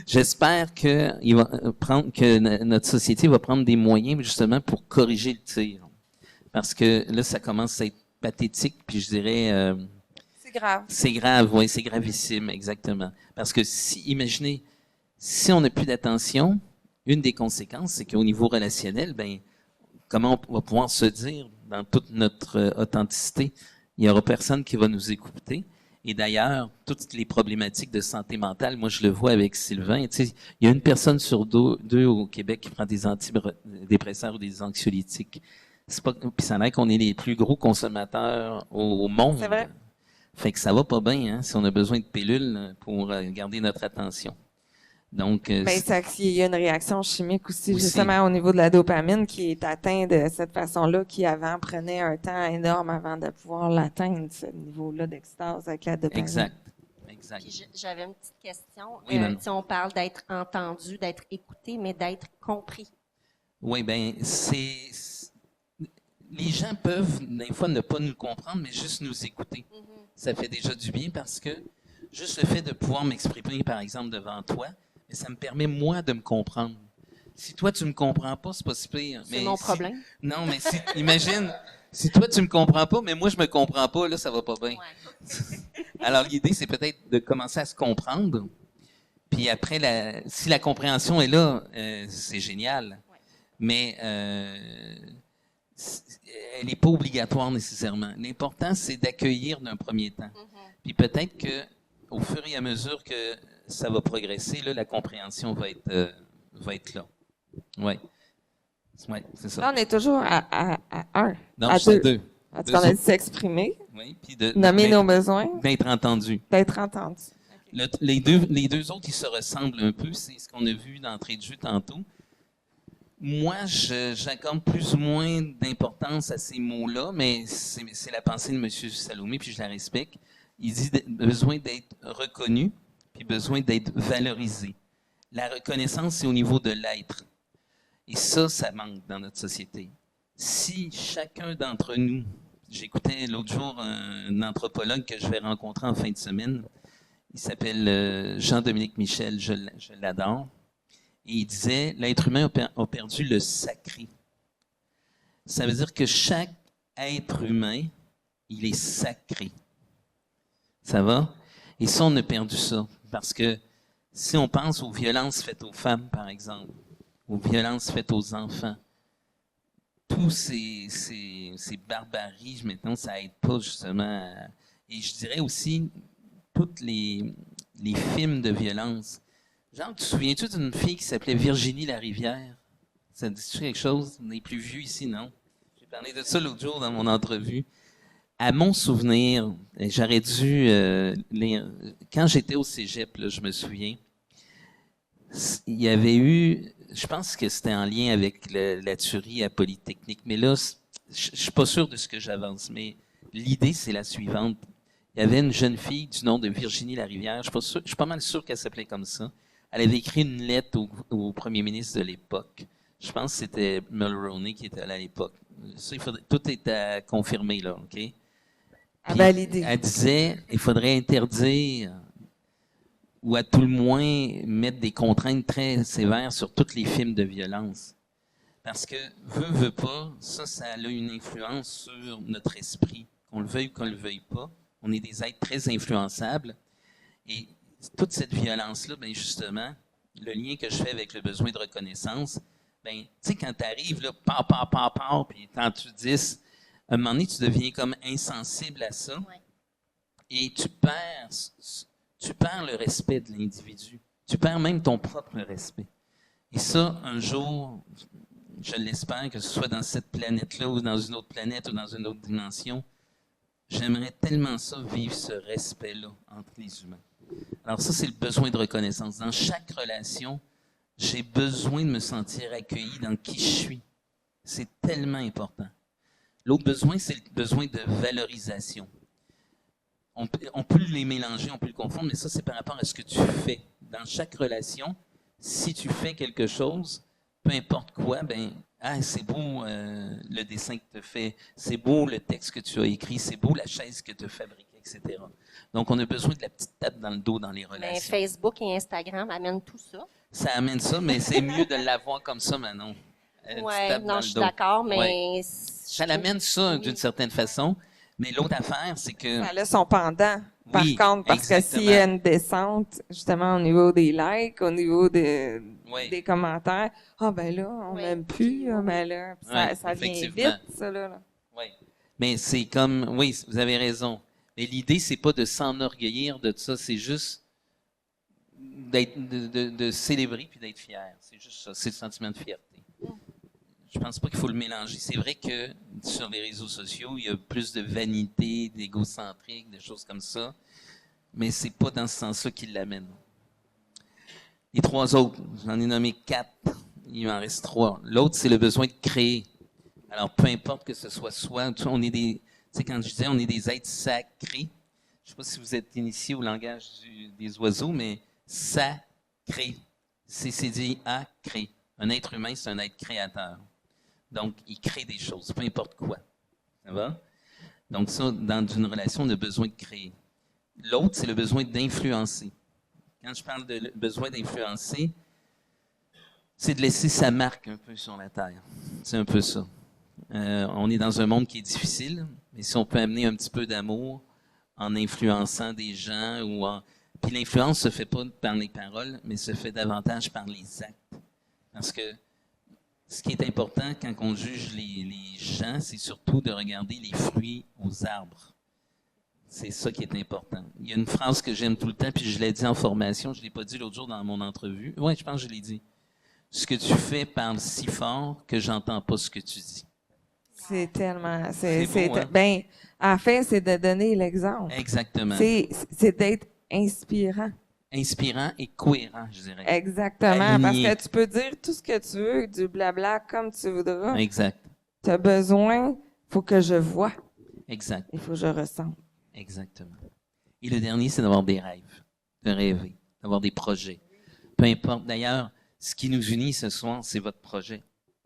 j'espère que notre société va prendre des moyens, justement, pour corriger le tir. Parce que là, ça commence à être pathétique, puis je dirais... c'est grave. C'est grave, oui, c'est gravissime, exactement. Parce que imaginez, si on n'a plus d'attention, une des conséquences, c'est qu'au niveau relationnel, ben, comment on va pouvoir se dire dans toute notre authenticité? Il n'y aura personne qui va nous écouter. Et d'ailleurs, toutes les problématiques de santé mentale, moi je le vois avec Sylvain, tu sais, il y a 1 personne sur 2 au Québec qui prend des antidépresseurs ou des anxiolytiques. C'est pas, puis ça a l'air qu'on est les plus gros consommateurs au monde. C'est vrai. Fait que ça va pas bien, hein, si on a besoin de pilules pour garder notre attention. Donc, il y a une réaction chimique aussi, justement, au niveau de la dopamine qui est atteinte de cette façon-là, qui avant prenait un temps énorme avant de pouvoir l'atteindre, ce niveau-là d'extase avec la dopamine. Exact. Puis j'avais une petite question. Oui, si on parle d'être entendu, d'être écouté, mais d'être compris. Oui, ben les gens peuvent, des fois, ne pas nous comprendre, mais juste nous écouter. Mm-hmm. Ça fait déjà du bien parce que juste le fait de pouvoir m'exprimer, par exemple, devant toi, mais ça me permet, moi, de me comprendre. Si toi, tu me comprends pas, c'est pas si pire. C'est mon problème. Non, mais imagine, si toi, tu me comprends pas, mais moi, je me comprends pas, là, ça va pas bien. Ouais. Alors, l'idée, c'est peut-être de commencer à se comprendre. Puis après, si la compréhension est là, c'est génial. Ouais. Mais elle n'est pas obligatoire nécessairement. L'important, c'est d'accueillir d'un premier temps. Mm-hmm. Puis peut-être que au fur et à mesure que ça va progresser, là, la compréhension va être là. Oui. Ouais, c'est ça. Là, on est toujours à 1. Non, à 2. Parce qu'on a dit s'exprimer, oui, puis nommer nos besoins, d'être entendu. D'être entendu. Okay. Les deux autres, ils se ressemblent un peu. C'est ce qu'on a vu d'entrée de jeu tantôt. Moi, j'accorde plus ou moins d'importance à ces mots-là, mais c'est la pensée de M. Salomé, puis je la respecte. Il dit besoin d'être reconnu, puis besoin d'être valorisé. La reconnaissance, c'est au niveau de l'être. Et ça manque dans notre société. Si chacun d'entre nous, j'écoutais l'autre jour un anthropologue que je vais rencontrer en fin de semaine, il s'appelle Jean-Dominique Michel, je l'adore, et il disait, l'être humain a perdu le sacré. Ça veut dire que chaque être humain, il est sacré. Ça va? Et ça, on a perdu ça. Parce que si on pense aux violences faites aux femmes, par exemple, aux violences faites aux enfants, tous ces barbaries, maintenant, ça aide pas justement à... Et je dirais aussi, tous les films de violence. Genre, tu te souviens-tu d'une fille qui s'appelait Virginie Larivière? Ça te dit-tu quelque chose? On est plus vieux ici, non? J'ai parlé de ça l'autre jour dans mon entrevue. À mon souvenir, j'aurais dû lire... Quand j'étais au cégep, là, je me souviens, il y avait eu... Je pense que c'était en lien avec la tuerie à Polytechnique, mais là, je suis pas sûr de ce que j'avance, mais l'idée, c'est la suivante. Il y avait une jeune fille du nom de Virginie Larivière, je suis pas mal sûr qu'elle s'appelait comme ça. Elle avait écrit une lettre au premier ministre de l'époque. Je pense que c'était Mulroney qui était là à l'époque. Ça, tout est à confirmer, là, OK? À valider. Elle disait, il faudrait interdire ou à tout le moins mettre des contraintes très sévères sur tous les films de violence. Parce que, veut pas, ça a une influence sur notre esprit. Qu'on le veuille ou qu'on le veuille pas, on est des êtres très influençables. Et toute cette violence-là, ben justement, le lien que je fais avec le besoin de reconnaissance, ben, tu sais, quand tu arrives, là, puis quand tu dis, à un moment donné, tu deviens comme insensible à ça. Ouais. Et tu perds le respect de l'individu. Tu perds même ton propre respect. Et ça, un jour, je l'espère, que ce soit dans cette planète-là ou dans une autre planète ou dans une autre dimension, j'aimerais tellement ça, vivre ce respect-là entre les humains. Alors ça, c'est le besoin de reconnaissance. Dans chaque relation, j'ai besoin de me sentir accueilli dans qui je suis. C'est tellement important. L'autre besoin, c'est le besoin de valorisation. On peut les mélanger, on peut le confondre, mais ça, c'est par rapport à ce que tu fais. Dans chaque relation, si tu fais quelque chose, peu importe quoi, ben, c'est beau le dessin que tu as fait, c'est beau le texte que tu as écrit, c'est beau la chaise que tu as fabriquée, etc. Donc, on a besoin de la petite tape dans le dos dans les relations. Mais Facebook et Instagram amènent tout ça. Ça amène ça, mais c'est mieux de l'avoir comme ça, Manon. Oui, non, je suis d'accord, mais... Ouais. Ça l'amène ça, d'une certaine façon. Mais l'autre affaire, c'est que... Ça a son pendant, par oui, contre, parce exactement. que s'il y a une descente, justement, au niveau des likes, au niveau des commentaires, ben là, on m'aime plus, mais là, ça vient vite, ça, là. Oui, mais c'est comme... Oui, vous avez raison. Mais l'idée, c'est pas de s'enorgueillir de ça, c'est juste de célébrer puis d'être fier. C'est juste ça, c'est le sentiment de fierté. Je pense pas qu'il faut le mélanger. C'est vrai que sur les réseaux sociaux, il y a plus de vanité, d'égocentrique, des choses comme ça, mais c'est pas dans ce sens-là qu'il l'amène. Les trois autres, j'en ai nommé 4, il m'en reste 3. L'autre, c'est le besoin de créer. Alors, peu importe que ce soit soi, on est des, tu sais, quand je disais, on est des êtres sacrés. Je sais pas si vous êtes initié au langage des oiseaux, mais sacré. C'est dit à créer. Un être humain, c'est un être créateur. Donc, il crée des choses, peu importe quoi. Ça va? Donc ça, dans une relation, on a besoin de créer. L'autre, c'est le besoin d'influencer. Quand je parle de besoin d'influencer, c'est de laisser sa marque un peu sur la terre. C'est un peu ça. On est dans un monde qui est difficile, mais si on peut amener un petit peu d'amour en influençant des gens, puis l'influence se fait pas par les paroles, mais se fait davantage par les actes. Parce que ce qui est important quand on juge les gens, c'est surtout de regarder les fruits aux arbres. C'est ça qui est important. Il y a une phrase que j'aime tout le temps, puis je l'ai dit en formation, je ne l'ai pas dit l'autre jour dans mon entrevue. Oui, je pense que je l'ai dit. Ce que tu fais parle si fort que j'entends pas ce que tu dis. C'est tellement... beau, hein? Ben, en fait, c'est de donner l'exemple. Exactement. C'est d'être inspirant. inspirant et cohérent, je dirais. Exactement, Aligné. parce que tu peux dire tout ce que tu veux, du blabla comme tu voudras. Exact. Tu as besoin, faut que je vois, Exact. il faut que je ressente. Exactement. Et le dernier, c'est d'avoir des rêves, de rêver, d'avoir des projets. Peu importe. D'ailleurs, ce qui nous unit ce soir, c'est votre projet.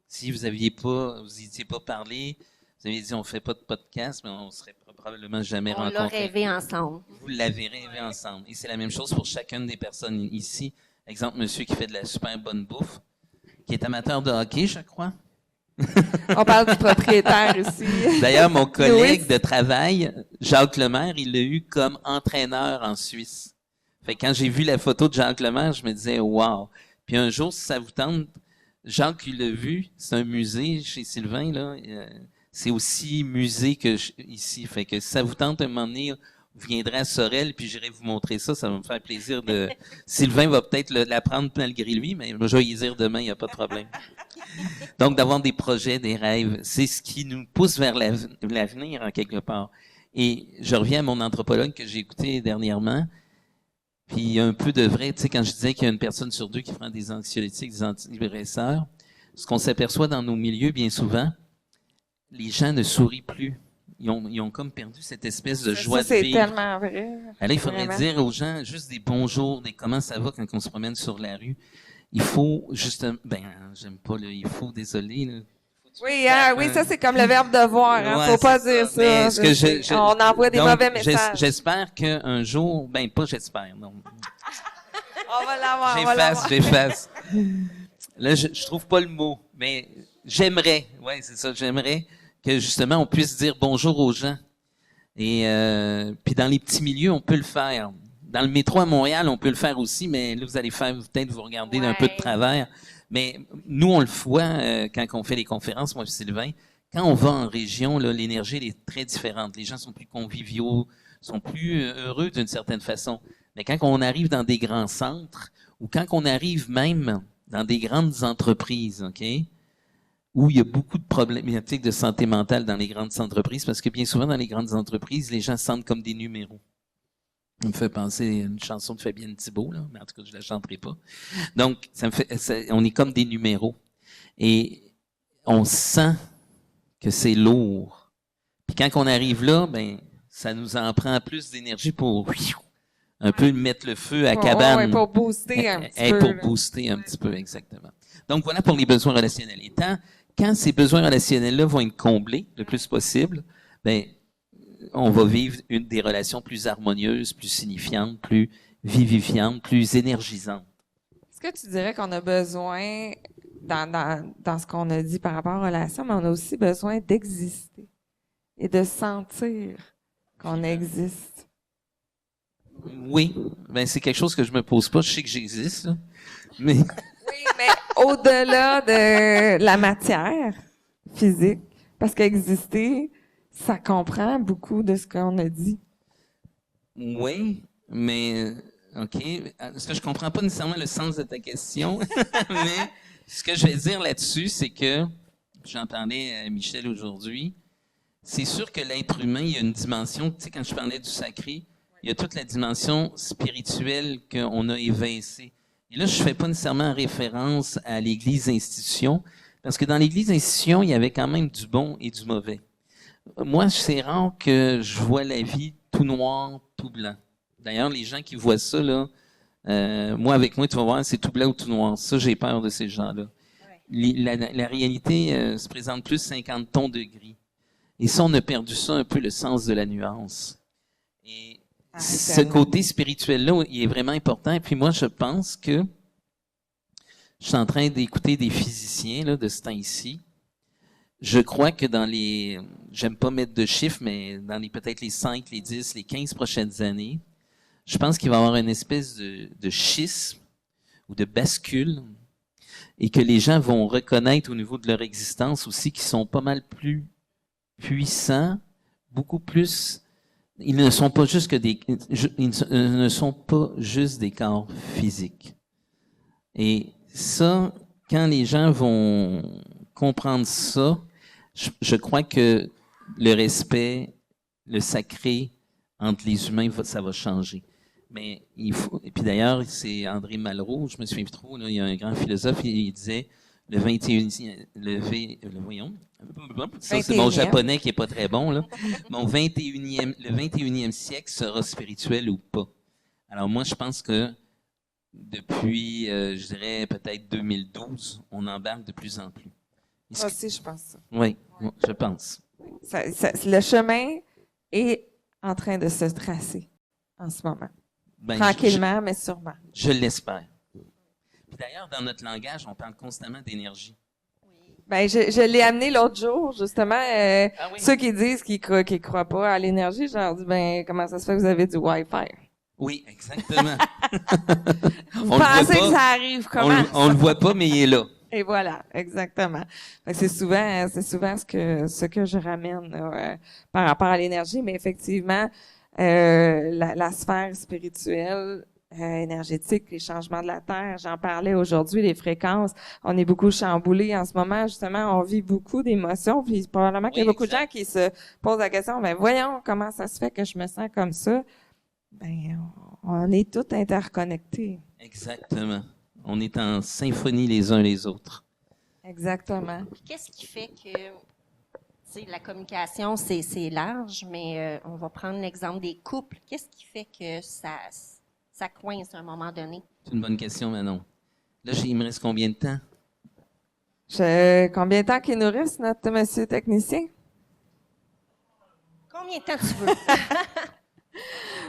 Si vous n'étiez pas parlé, vous aviez dit on fait pas de podcast, mais on serait probablement jamais On l'a rencontrés. rêvé ensemble. Vous l'avez rêvé ensemble. Et c'est la même chose pour chacune des personnes ici. Exemple, monsieur qui fait de la super bonne bouffe, qui est amateur de hockey, je crois. On parle du propriétaire aussi. D'ailleurs, mon collègue Louis. de travail, Jacques Lemaire, il l'a eu comme entraîneur en Suisse. Fait que quand j'ai vu la photo de Jacques Lemaire, je me disais, wow. Puis un jour, si ça vous tente, Jacques, il l'a vu, c'est un musée chez Sylvain, là. C'est aussi musée que ici. Fait que si ça vous tente un moment donné, vous viendrez à Sorel, puis j'irai vous montrer ça. Ça va me faire plaisir de... Sylvain va peut-être l'apprendre malgré lui, mais je vais y dire demain, il n'y a pas de problème. Donc, d'avoir des projets, des rêves, c'est ce qui nous pousse vers l'avenir, en quelque part. Et je reviens à mon anthropologue que j'ai écouté dernièrement, puis il y a un peu de vrai, tu sais, quand je disais qu'il y a une personne sur deux qui prend des anxiolytiques, des antidépresseurs, ce qu'on s'aperçoit dans nos milieux, bien souvent, les gens ne sourient plus. Ils ont comme perdu cette espèce de joie Ça, de c'est vivre. tellement vrai. Alors, il faudrait Vraiment. dire aux gens juste des bonjours, des comment ça va quand on se promène sur la rue. Il faut justement, j'aime pas le il faut, désolé. Là. Oui, oui, ça c'est comme le verbe devoir. Hein. Ouais, Faut pas c'est dire ça. ça. Mais ce que On envoie des donc, mauvais messages. J'espère qu'un jour, pas j'espère, non. On va l'avoir. On va l'avoir. J'efface. Là, je trouve pas le mot, mais j'aimerais, c'est ça, j'aimerais que justement on puisse dire bonjour aux gens. Et puis dans les petits milieux, on peut le faire. Dans le métro à Montréal, on peut le faire aussi, mais là, vous allez peut-être vous regarder d'un peu de travers. Mais nous, on le voit quand on fait les conférences, moi et Sylvain. Quand on va en région, là, l'énergie elle est très différente. Les gens sont plus conviviaux, sont plus heureux d'une certaine façon. Mais quand on arrive dans des grands centres, ou quand on arrive même dans des grandes entreprises, OK, où il y a beaucoup de problématiques de santé mentale dans les grandes entreprises, parce que bien souvent, dans les grandes entreprises, les gens se sentent comme des numéros. Ça me fait penser à une chanson de Fabienne Thibault, là, mais en tout cas, je la chanterai pas. Donc, on est comme des numéros. Et on sent que c'est lourd. Puis quand on arrive là, ça nous en prend plus d'énergie pour un peu mettre le feu à la cabane. Ouais, pour booster un petit peu. Pour booster un petit peu, exactement. Donc, voilà pour les besoins relationnels. Et quand ces besoins relationnels-là vont être comblés le plus possible, on va vivre des relations plus harmonieuses, plus signifiantes, plus vivifiantes, plus énergisantes. Est-ce que tu dirais qu'on a besoin, dans ce qu'on a dit par rapport aux relations, mais on a aussi besoin d'exister et de sentir qu'on existe? Oui, c'est quelque chose que je me pose pas. Je sais que j'existe, là. Mais Oui, mais au-delà de la matière physique, parce qu'exister, ça comprend beaucoup de ce qu'on a dit. oui, mais OK. Ce que je comprends pas nécessairement le sens de ta question, mais ce que je vais dire là-dessus, c'est que j'entendais à Michel aujourd'hui. C'est sûr que l'être humain, il y a une dimension. Tu sais, quand je parlais du sacré, il y a toute la dimension spirituelle qu'on a évincée. Et là, je fais pas nécessairement référence à l'Église institution, parce que dans l'Église institution, il y avait quand même du bon et du mauvais. Moi, c'est rare que je vois la vie tout noir, tout blanc. D'ailleurs, les gens qui voient ça, là, moi, avec moi, tu vas voir, c'est tout blanc ou tout noir. Ça, j'ai peur de ces gens-là. La réalité se présente plus 50 tons de gris. Et ça, on a perdu ça un peu, le sens de la nuance. Et ce côté spirituel-là, il est vraiment important. Et puis moi, je pense que je suis en train d'écouter des physiciens là, de ce temps-ci. Je crois que j'aime pas mettre de chiffres, mais dans peut-être les 5, les 10, les 15 prochaines années, je pense qu'il va y avoir une espèce de schisme ou de bascule et que les gens vont reconnaître au niveau de leur existence aussi qu'ils sont pas mal plus puissants, beaucoup plus. Ils ne sont pas juste ne sont pas juste des corps physiques. Et ça, quand les gens vont comprendre ça, je crois que le respect, le sacré entre les humains, ça va changer. Mais il faut. Et puis d'ailleurs, c'est André Malraux, je me souviens plus trop, là, il y a un grand philosophe, il disait le 21e, voyons, ça c'est mon 21e. japonais qui est pas très bon, là. Le 21e siècle sera spirituel ou pas. Alors moi, je pense que depuis, je dirais peut-être 2012, on embarque de plus en plus. Moi aussi, je pense ça. Oui, je pense. Le chemin est en train de se tracer en ce moment. Ben, Tranquillement, mais sûrement. Je l'espère. Puis d'ailleurs, dans notre langage, on parle constamment d'énergie. Ben, je l'ai amené l'autre jour, justement. Ah oui? Ceux qui disent qu'ils croient pas à l'énergie, je leur dis, ben, comment ça se fait que vous avez du Wi-Fi? Oui, exactement. Vous pensez que ça arrive comment? On le voit pas, mais il est là. Et voilà, exactement. Fait que c'est souvent ce que je ramène là, par rapport à l'énergie, mais effectivement, la sphère spirituelle, énergétique, les changements de la Terre, j'en parlais aujourd'hui, les fréquences, on est beaucoup chamboulés en ce moment, justement, on vit beaucoup d'émotions, puis probablement qu'il y a beaucoup de gens qui se posent la question, ben voyons comment ça se fait que je me sens comme ça. Ben, on est tous interconnectés. Exactement. On est en symphonie les uns les autres. Exactement. Qu'est-ce qui fait que la communication, c'est large, mais on va prendre l'exemple des couples. Qu'est-ce qui fait que ça coince à un moment donné? C'est une bonne question, Manon. Là, il me reste combien de temps? Combien de temps qu'il nous reste, notre monsieur technicien? Combien de temps tu veux?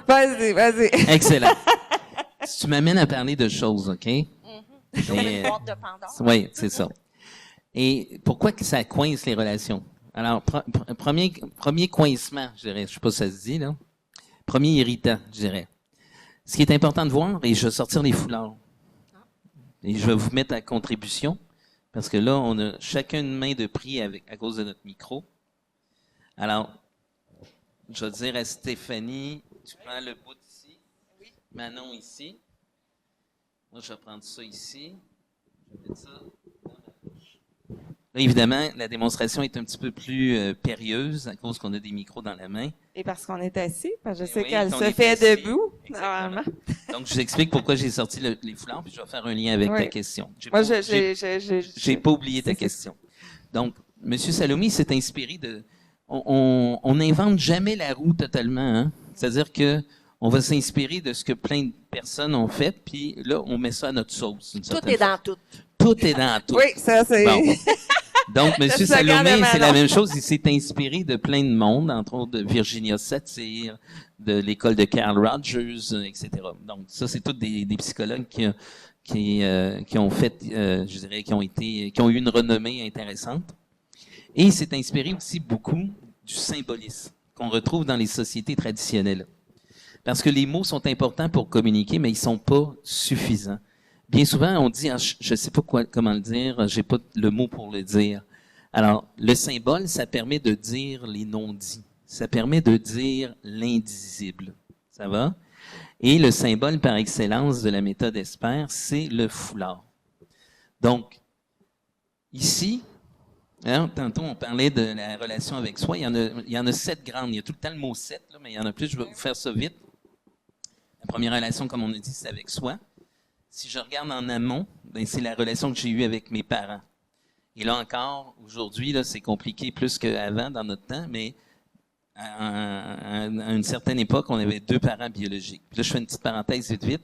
Vas-y. Excellent. Tu m'amènes à parler de choses, OK? Une boîte de Pandore. Oui, c'est ça. Et pourquoi que ça coince les relations? Alors, premier coincement, je dirais, je sais pas si ça se dit, là. Premier irritant, je dirais. Ce qui est important de voir, et je vais sortir les foulards. Et je vais vous mettre à contribution, parce que là, on a chacun une main de prix à cause de notre micro. Alors, je vais dire à Stéphanie, tu prends le bout ici, Manon ici. Moi, je vais prendre ça ici. Je vais mettre ça dans ma poche. Là, évidemment, la démonstration est un petit peu plus périlleuse à cause qu'on a des micros dans la main. Et parce qu'on est assis, parce que je sais Oui, qu'elle qu'on se est fait assis. debout, Exactement. normalement. Donc, je vous explique pourquoi j'ai sorti les foulards, puis je vais faire un lien avec ta question. Moi, j'ai pas oublié ta question. Donc, M. Salomé s'est inspiré de... On n'invente jamais la roue totalement, hein? C'est-à-dire que on va s'inspirer de ce que plein de personnes ont fait, puis là, on met ça à notre sauce. Tout est dans tout. Tout est dans tout. Oui, ça, c'est... Bon. Donc, M. Le slogan Salomé, de c'est la Manon. même chose. Il s'est inspiré de plein de monde, entre autres de Virginia Satir, de l'école de Carl Rogers, etc. Donc, ça, c'est tous des psychologues qui ont fait, je dirais, qui ont eu une renommée intéressante. Et il s'est inspiré aussi beaucoup du symbolisme qu'on retrouve dans les sociétés traditionnelles. Parce que les mots sont importants pour communiquer, mais ils sont pas suffisants. Bien souvent, on dit, je sais pas comment le dire, j'ai pas le mot pour le dire. Alors, le symbole, ça permet de dire les non-dits. Ça permet de dire l'indisible. Ça va? Et le symbole par excellence de la méthode Esper, c'est le foulard. Donc, ici, hein, tantôt on parlait de la relation avec soi, il y en a 7 grandes. Il y a tout le temps le mot 7, là, mais il y en a plus, je vais vous faire ça vite. La première relation, comme on a dit, c'est avec soi. Si je regarde en amont, ben, c'est la relation que j'ai eue avec mes parents. Et là encore, aujourd'hui, là, c'est compliqué plus qu'avant dans notre temps, mais à une certaine époque, on avait 2 parents biologiques. Puis là, je fais une petite parenthèse vite.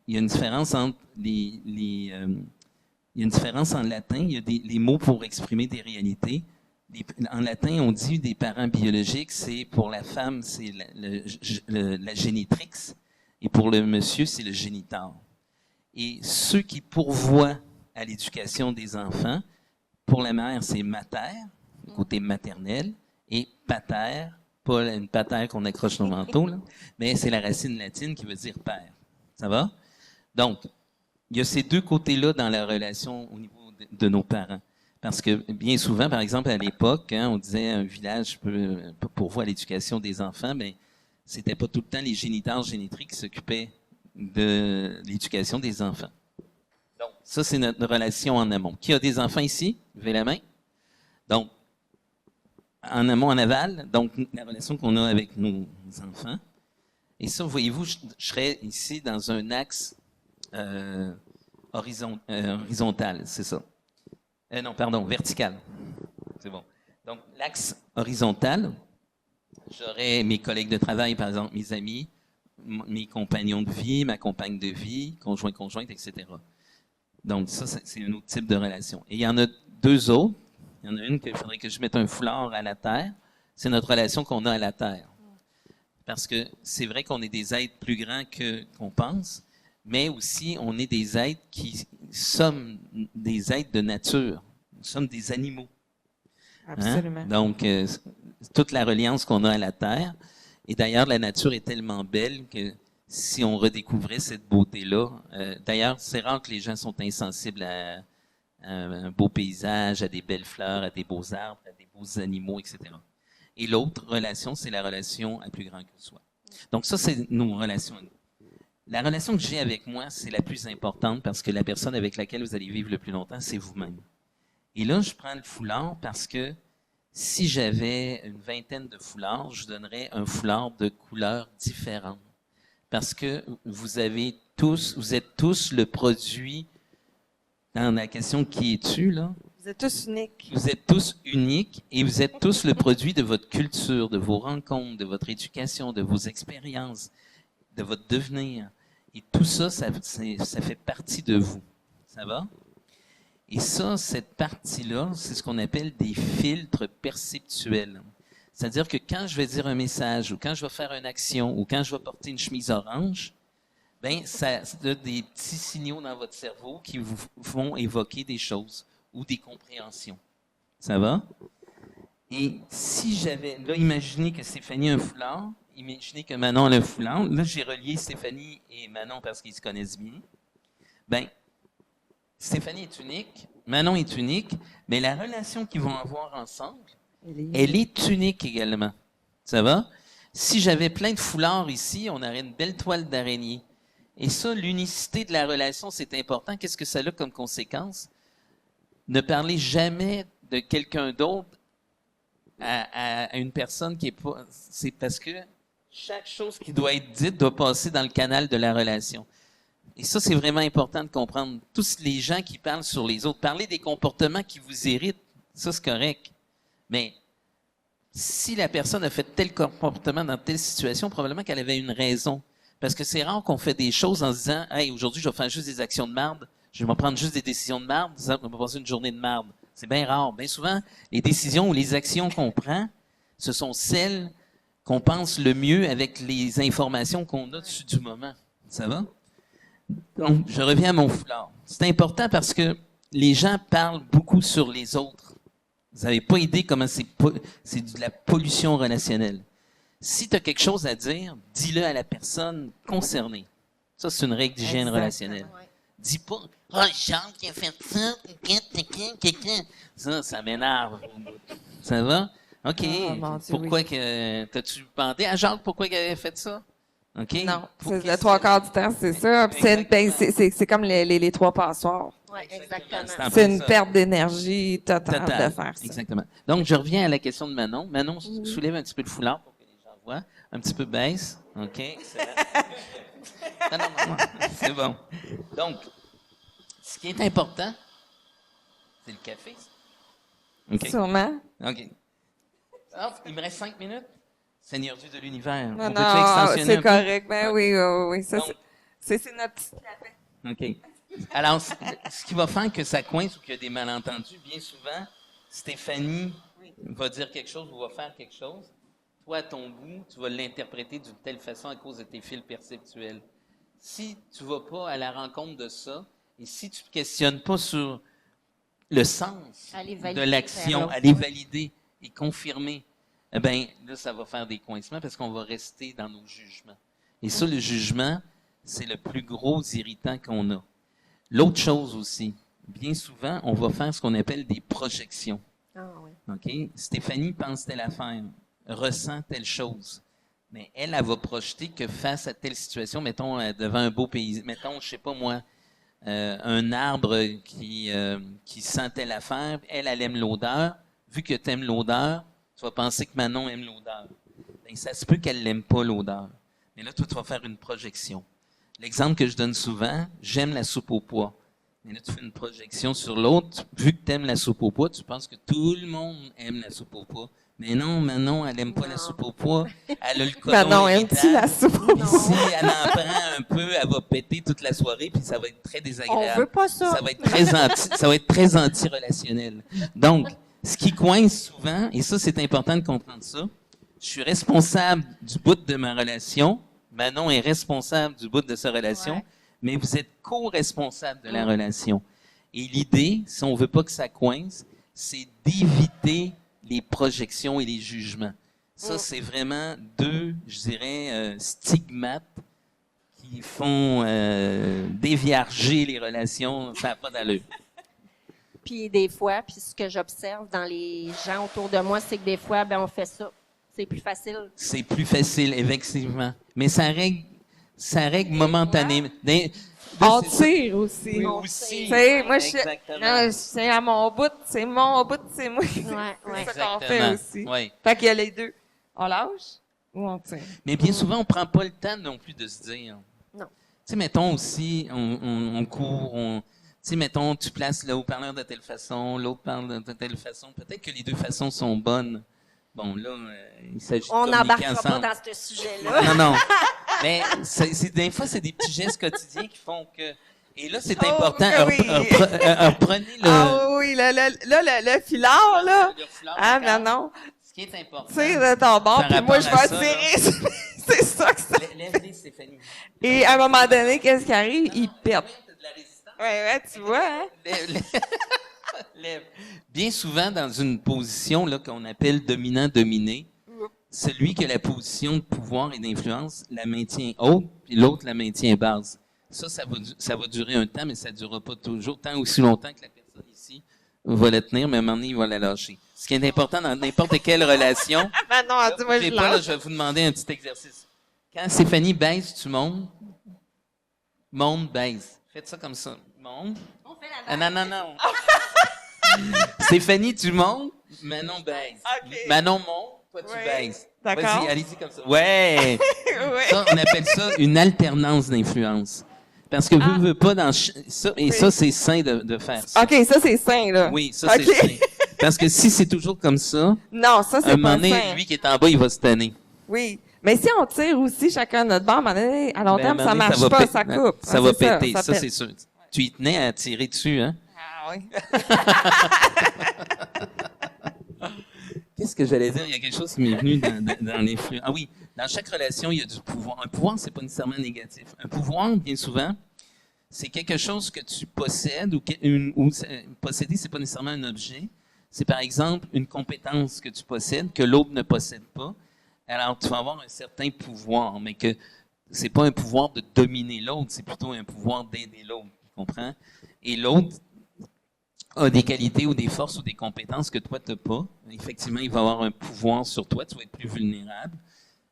Il y a une différence entre il y a une différence en latin. Il y a les mots pour exprimer des réalités. En latin, on dit des parents biologiques, c'est pour la femme, c'est la génitrix, et pour le monsieur, c'est le géniteur. Et ceux qui pourvoient à l'éducation des enfants, pour la mère, c'est mater, côté maternel, et pater, pas une pater qu'on accroche nos manteaux, là, mais c'est la racine latine qui veut dire père. Ça va? Donc, il y a ces deux côtés-là dans la relation au niveau de nos parents. Parce que bien souvent, par exemple, à l'époque, hein, on disait un village pourvoit à l'éducation des enfants, mais c'était pas tout le temps les géniteurs, génitrices qui s'occupaient de l'éducation des enfants. Donc, ça, c'est notre relation en amont. Qui a des enfants ici? Levez la main. Donc, en amont, en aval, donc la relation qu'on a avec nos enfants. Et ça, voyez-vous, je serais ici dans un axe horizontal, c'est ça. Non, pardon, vertical. C'est bon. Donc, l'axe horizontal, j'aurais mes collègues de travail, par exemple, mes amis, mes compagnons de vie, ma compagne de vie, conjointe, etc. Donc, ça, c'est un autre type de relation. Et il y en a deux autres. Il y en a une qu'il faudrait que je mette un foulard à la Terre. C'est notre relation qu'on a à la Terre. Parce que c'est vrai qu'on est des êtres plus grands qu'on pense, mais aussi on est des êtres qui sommes des êtres de nature. Nous sommes des animaux. Absolument. Hein? Donc, toute la reliance qu'on a à la Terre. Et d'ailleurs, la nature est tellement belle que si on redécouvrait cette beauté-là, d'ailleurs, c'est rare que les gens sont insensibles à un beau paysage, à des belles fleurs, à des beaux arbres, à des beaux animaux, etc. Et l'autre relation, c'est la relation à plus grand que soi. Donc ça, c'est nos relations. La relation que j'ai avec moi, c'est la plus importante parce que la personne avec laquelle vous allez vivre le plus longtemps, c'est vous-même. Et là, je prends le foulard parce que si j'avais une vingtaine de foulards, je donnerais un foulard de couleurs différentes. Parce que vous êtes tous le produit, dans la question qui es-tu, là? Vous êtes tous uniques. Vous êtes tous uniques et vous êtes tous le produit de votre culture, de vos rencontres, de votre éducation, de vos expériences, de votre devenir. Et tout ça, ça fait partie de vous. Ça va? Et ça, cette partie-là, c'est ce qu'on appelle des filtres perceptuels. C'est-à-dire que quand je vais dire un message, ou quand je vais faire une action, ou quand je vais porter une chemise orange, ben ça donne des petits signaux dans votre cerveau qui vous vont évoquer des choses ou des compréhensions. Ça va? Et si j'avais, là, imaginez que Stéphanie a un foulard, imaginez que Manon a le foulard. Là, j'ai relié Stéphanie et Manon parce qu'ils se connaissent bien. Ben, Stéphanie est unique, Manon est unique, mais la relation qu'ils vont avoir ensemble, elle est unique également. Ça va? Si j'avais plein de foulards ici, on aurait une belle toile d'araignée. Et ça, l'unicité de la relation, c'est important. Qu'est-ce que ça a comme conséquence? Ne parlez jamais de quelqu'un d'autre à une personne qui est pas... C'est parce que chaque chose qui doit être dite doit passer dans le canal de la relation. Et ça, c'est vraiment important de comprendre. Tous les gens qui parlent sur les autres, parler des comportements qui vous irritent, ça, c'est correct. Mais si la personne a fait tel comportement dans telle situation, probablement qu'elle avait une raison. Parce que c'est rare qu'on fait des choses en se disant « Hey, aujourd'hui, je vais faire juste des actions de marde, je vais prendre juste des décisions de marde, on va passer une journée de marde. » C'est bien rare. Bien souvent, les décisions ou les actions qu'on prend, ce sont celles qu'on pense le mieux avec les informations qu'on a dessus du moment. Ça va? Donc, je reviens à mon foulard. C'est important parce que les gens parlent beaucoup sur les autres. Vous n'avez pas idée comment c'est de la pollution relationnelle. Si tu as quelque chose à dire, dis-le à la personne concernée. Ça, c'est une règle d'hygiène relationnelle. Ouais. Dis pas « Oh, Jean qui a fait ça, ça m'énerve. » Ça va? OK. Mon Dieu, pourquoi oui. que... T'as-tu demandé à Jacques pourquoi il avait fait ça? OK. Non, Pour c'est qu'il le se- trois quarts du temps, c'est ça. Puis c'est comme les trois passoirs. Oui, exactement. C'est un peu C'est une ça. perte d'énergie totale Total. de faire ça. Exactement. Donc, je reviens à la question de Manon. Manon, soulève un petit peu le foulard pour que les gens voient. Un petit peu baisse. OK. Excellent. Non. C'est bon. Donc, ce qui est important, c'est le café. OK. Sûrement. OK. Ah, il me reste 5 minutes. Seigneur Dieu de l'univers. Non, On non, peut-tu extensionner c'est un peu? correct. Ben oui. Ça, Donc- c'est notre petit café. OK. Alors, ce qui va faire que ça coince ou qu'il y a des malentendus, bien souvent, Stéphanie va dire quelque chose ou va faire quelque chose. Toi, à ton bout, tu vas l'interpréter d'une telle façon à cause de tes fils perceptuels. Si tu ne vas pas à la rencontre de ça, et si tu ne te questionnes pas sur le sens Aller de valider, l'action, faire aller l'autre. valider et confirmer, eh bien, là, ça va faire des coincements parce qu'on va rester dans nos jugements. Et ça, le jugement, c'est le plus gros irritant qu'on a. L'autre chose aussi, bien souvent, on va faire ce qu'on appelle des projections. Ah, oui. OK? Stéphanie pense telle affaire, ressent telle chose. Mais elle va projeter que face à telle situation, mettons, devant un beau pays, mettons, je sais pas moi, un arbre qui sent telle affaire, elle aime l'odeur. Vu que tu aimes l'odeur, tu vas penser que Manon aime l'odeur. Ben, ça se peut qu'elle l'aime pas, l'odeur. Mais là, toi, tu vas faire une projection. L'exemple que je donne souvent, j'aime la soupe au pois. Mais là, tu fais une projection sur l'autre. Vu que tu aimes la soupe au pois, tu penses que tout le monde aime la soupe au pois. Mais non, Manon, elle aime pas la soupe au pois. Elle a le côlon Manon, aimes-tu la soupe au Puis si elle en prend un peu, elle va péter toute la soirée, puis ça va être très désagréable. On veut pas ça. Ça va être très anti-relationnel. Donc, ce qui coince souvent, et ça, c'est important de comprendre ça, je suis responsable du bout de ma relation, Manon est responsable du bout de sa relation, mais vous êtes co-responsable de la relation. Et l'idée, si on veut pas que ça coince, c'est d'éviter les projections et les jugements. Ça, c'est vraiment deux, je dirais, stigmates qui font déviarger les relations. Ça n'a pas d'allure. Puis des fois, puis ce que j'observe dans les gens autour de moi, c'est que des fois, ben on fait ça. C'est plus facile. C'est plus facile, effectivement. Mais ça règle momentanément. On tire aussi. Oui, On aussi. Tu sais, moi, Exactement. c'est à mon bout, c'est mon bout, c'est moi. Ouais. C'est ça qu'on fait aussi. Oui. Fait qu'il y a les deux. On lâche ou on tire? Mais bien souvent, on prend pas le temps non plus de se dire. Non. Tu sais, mettons aussi, on court, tu sais, mettons, tu places le haut-parleur de telle façon, l'autre parle de telle façon. Peut-être que les deux façons sont bonnes. Bon, là, il s'agit de On communiquer n'embarquera pas ensemble. dans ce sujet-là. Non. Mais des fois, c'est des petits gestes quotidiens qui font que... Et là, c'est important. oui. Reprenez le... Ah oui, le filard, là. le foulard Ah, vocal. non. Ce qui est important. Tire de ton bord, Par puis moi, je rapport à vais ça, tirer. C'est ça que ça... Lève-les, Stéphanie. Et à un moment donné, qu'est-ce qui arrive? Il pète. T'as de la résistance. Ouais, tu vois, hein? Lève. Bien souvent, dans une position là, qu'on appelle dominant-dominé, celui qui a la position de pouvoir et d'influence la maintient haute, puis l'autre la maintient basse. Ça va durer un temps, mais ça ne durera pas toujours, tant aussi longtemps que la personne ici va la tenir, mais à un moment donné, il va la lâcher. Ce qui est important dans n'importe quelle relation, Ah non, dis-moi, je bougez pas, là, lâche. je vais vous demander un petit exercice. Quand Stéphanie baisse, tu montes. Monte, baisse. Faites ça comme ça. Monte. On fait la Ah, non. Stéphanie, tu montes. Manon baisse. OK. Manon monte. Toi, tu Oui. baisses. D'accord. Vas-y, allez-y comme ça. Ouais. Ouais. Ça, on appelle ça une alternance d'influence. Parce que vous ne pas dans ça, et ça, c'est sain de faire ça. OK, ça, c'est sain, là. Oui, ça, c'est OK. sain. Parce que si c'est toujours comme ça, Non, ça, un c'est moment pas donné, sain. lui qui est en bas, il va se tanner. Oui. Mais si on tire aussi chacun de notre bord, à un moment donné, à long Ben, à un terme, moment ça donné, marche va pas, péter. ça coupe. Ça Ah, va c'est péter, ça pète. c'est sûr. Tu y tenais à tirer dessus, hein? Ah oui. Qu'est-ce que j'allais dire? Il y a quelque chose qui m'est venu dans l'influence. Ah oui, dans chaque relation, il y a du pouvoir. Un pouvoir, c'est pas nécessairement négatif. Un pouvoir, bien souvent, c'est quelque chose que tu possèdes ou posséder, c'est pas nécessairement un objet. C'est par exemple une compétence que tu possèdes que l'autre ne possède pas. Alors, tu vas avoir un certain pouvoir, mais que c'est pas un pouvoir de dominer l'autre, c'est plutôt un pouvoir d'aider l'autre, tu comprends? Et l'autre a des qualités ou des forces ou des compétences que toi, tu n'as pas. Effectivement, il va avoir un pouvoir sur toi, tu vas être plus vulnérable.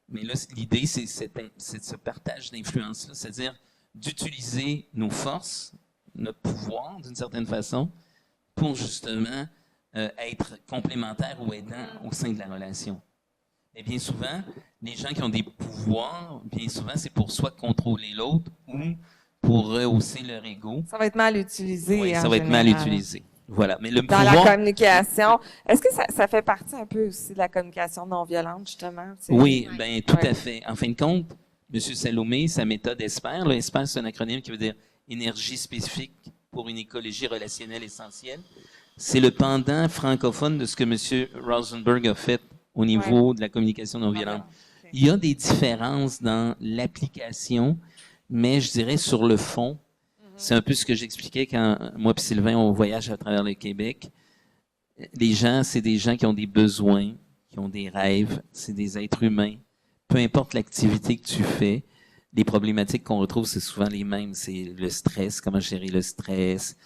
Mais là, l'idée, c'est ce partage d'influence-là, c'est-à-dire d'utiliser nos forces, notre pouvoir, d'une certaine façon, pour justement être complémentaires ou aidants au sein de la relation. Et bien souvent, les gens qui ont des pouvoirs, bien souvent, c'est pour soit contrôler l'autre ou pour rehausser leur ego. Ça va être mal utilisé. Oui, en ça va être mal général. utilisé. Voilà. Mais le Dans pouvoir, la communication. Est-ce que ça fait partie un peu aussi de la communication non violente, justement? oui, ben tout Ouais. à fait. En fin de compte, M. Salomé, sa méthode ESPER, là, ESPER, c'est un acronyme qui veut dire énergie spécifique pour une écologie relationnelle essentielle. C'est le pendant francophone de ce que M. Rosenberg a fait au niveau de la communication non violente. Ok. Il y a des différences dans l'application, mais je dirais sur le fond, c'est un peu ce que j'expliquais quand moi et Sylvain, on voyage à travers le Québec. Les gens, c'est des gens qui ont des besoins, qui ont des rêves, c'est des êtres humains. Peu importe l'activité que tu fais, les problématiques qu'on retrouve, c'est souvent les mêmes. C'est le stress, comment gérer le stress,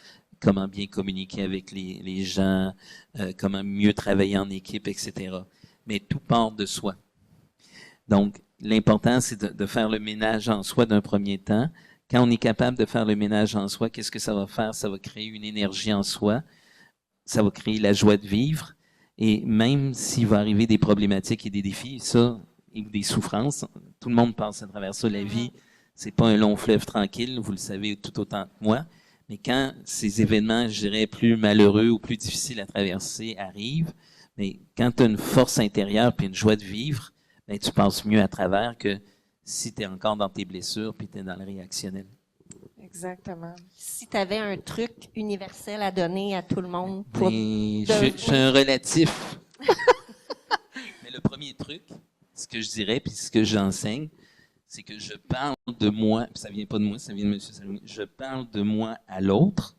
comment bien communiquer avec les gens, comment mieux travailler en équipe, etc. Mais tout part de soi. Donc, l'important, c'est de faire le ménage en soi d'un premier temps. Quand on est capable de faire le ménage en soi, qu'est-ce que ça va faire? Ça va créer une énergie en soi. Ça va créer la joie de vivre. Et même s'il va arriver des problématiques et des défis, ça, et des souffrances. Tout le monde passe à travers ça. La vie, c'est pas un long fleuve tranquille, vous le savez tout autant que moi. Mais quand ces événements, je dirais, plus malheureux ou plus difficiles à traverser arrivent, mais quand tu as une force intérieure puis une joie de vivre, ben, tu passes mieux à travers que si tu es encore dans tes blessures puis tu es dans le réactionnel. Exactement. Si tu avais un truc universel à donner à tout le monde pour... Ben, je suis un relatif. Mais le premier truc, ce que je dirais puis ce que j'enseigne, c'est que je parle de moi, puis ça vient pas de moi, ça vient de M. Salomé, je parle de moi à l'autre,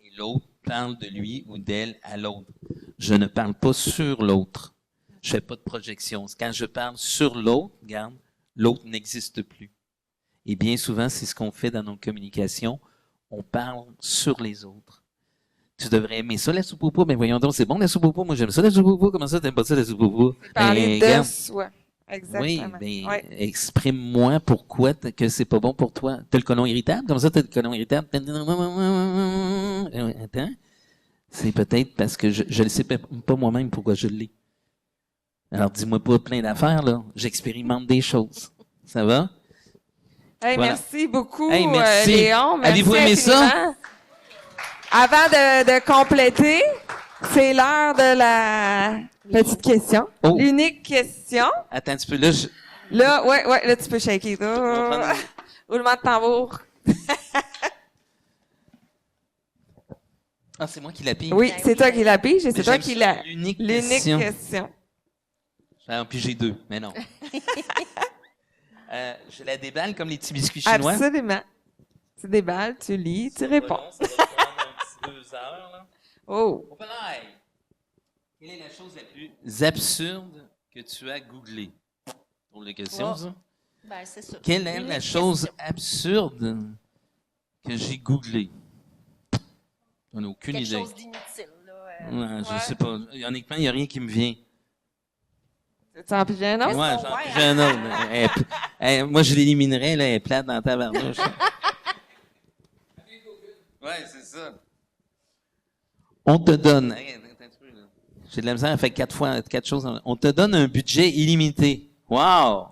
et l'autre parle de lui ou d'elle à l'autre. Je ne parle pas sur l'autre. Je fais pas de projection. Quand je parle sur l'autre, regarde, l'autre n'existe plus. Et bien souvent, c'est ce qu'on fait dans nos communications. On parle sur les autres. Tu devrais aimer ça, la soupe au pot. Ben voyons donc, c'est bon la soupe au pot. Moi, j'aime ça, la soupe au pot. Comment ça, t'aimes pas ça, la soupe au pot? Parler de regarde. soi. Exactement. Oui, mais exprime-moi pourquoi que c'est pas bon pour toi. T'as le côlon irritable? Comme ça, t'as le côlon irritable? Attends. C'est peut-être parce que je ne sais pas moi-même pourquoi je l'ai. Alors, dis-moi pas plein d'affaires, là. J'expérimente des choses. Ça va? Hey, Voilà. merci beaucoup, Hey, merci. Léon. Merci Avez-vous aimé ça? infiniment. Avant de compléter, c'est l'heure de la petite question. Oh. L'unique question. Attends un petit peu, là, je... Là, ouais, là, tu peux shaker. On va Là. prendre- Roulement de tambour. Ah, c'est moi qui la pige. Oui, c'est toi qui la pige et Mais c'est toi j'aime qui ça, la... L'unique L'unique question. question. J'en ai pigé 2, mais non. Je la déballe comme les petits biscuits chinois. Absolument. Tu déballes, tu lis, tu réponds. Ça va prendre un petit 2 heures, là. Oh. Au palais. Quelle est la chose la plus absurde que tu as googlée? Pour la question, Wow. ça. Ben, c'est ça. Quelle est Unique la chose question. absurde que j'ai googlée? On n'a aucune Quelque idée. chose d'inutile, là. Ouais, je Ouais. sais pas. Honnêtement, il n'y a rien qui me vient. Tu en piges un autre? Ouais, qu'on j'en voit, j'ai un autre. Moi, je l'éliminerais, là, elle est plate dans ta tabarnouche. Ouais, c'est ça. On te donne. Hey, attends un petit peu, là. J'ai de la misère à faire 4 choses. On te donne un budget illimité. Wow!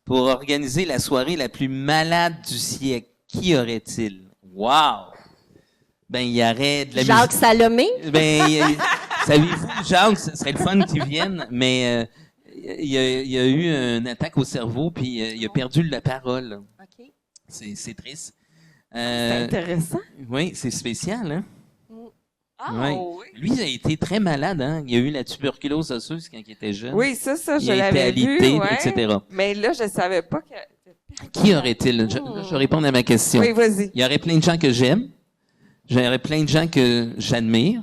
Pour organiser la soirée la plus malade du siècle. Qui aurait-il? Wow! Ben, il y aurait de la Jacques musique. Salomé? Ben, savez-vous, Jacques, ce serait le fun qu'il vienne, mais il y a eu une attaque au cerveau, puis il a perdu la parole. OK. C'est triste. C'est intéressant. Oui, c'est spécial, hein? Ah, Ouais. oui. Lui, il a été très malade, hein? Il a eu la tuberculose osseuse quand il était jeune. Oui, ça, je il a été l'avais vu, alité, ouais. etc. Mais là, je savais pas que... Qui aurait-il? Je réponds à ma question. Oui, vas-y. Il y aurait plein de gens que j'aime. Il y aurait plein de gens que j'admire.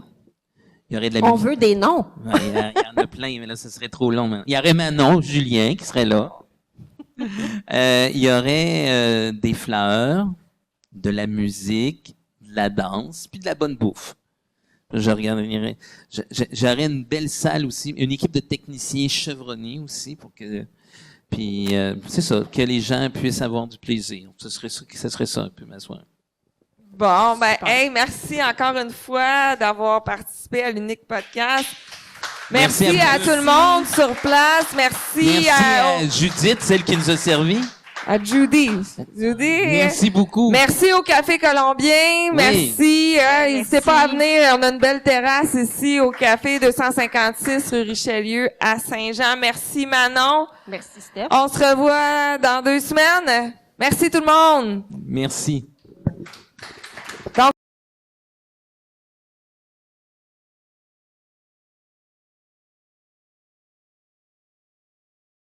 Il y aurait de la On musique. veut des noms. Ouais, il y en a plein, mais là, ce serait trop long. Il y aurait Manon, Julien, qui serait là. Il y aurait des fleurs, de la musique, de la danse, puis de la bonne bouffe. Je regarderais. J'aurais une belle salle aussi, une équipe de techniciens chevronnés aussi, pour que... Puis, c'est ça, que les gens puissent avoir du plaisir. Ce serait ça un peu ma soirée. Bon, ben, hey, merci encore une fois d'avoir participé à l'unique podcast. Merci, Merci à à vous tout le monde sur place. Merci à Judith, celle qui nous a servi. à Judy. Judy. Merci beaucoup. Merci au Café Colombien. Merci. N'hésitez pas à venir. On a une belle terrasse ici au Café 256 rue Richelieu à Saint-Jean. Merci Manon. Merci, Steph. On se revoit dans 2 semaines. Merci tout le monde. Merci.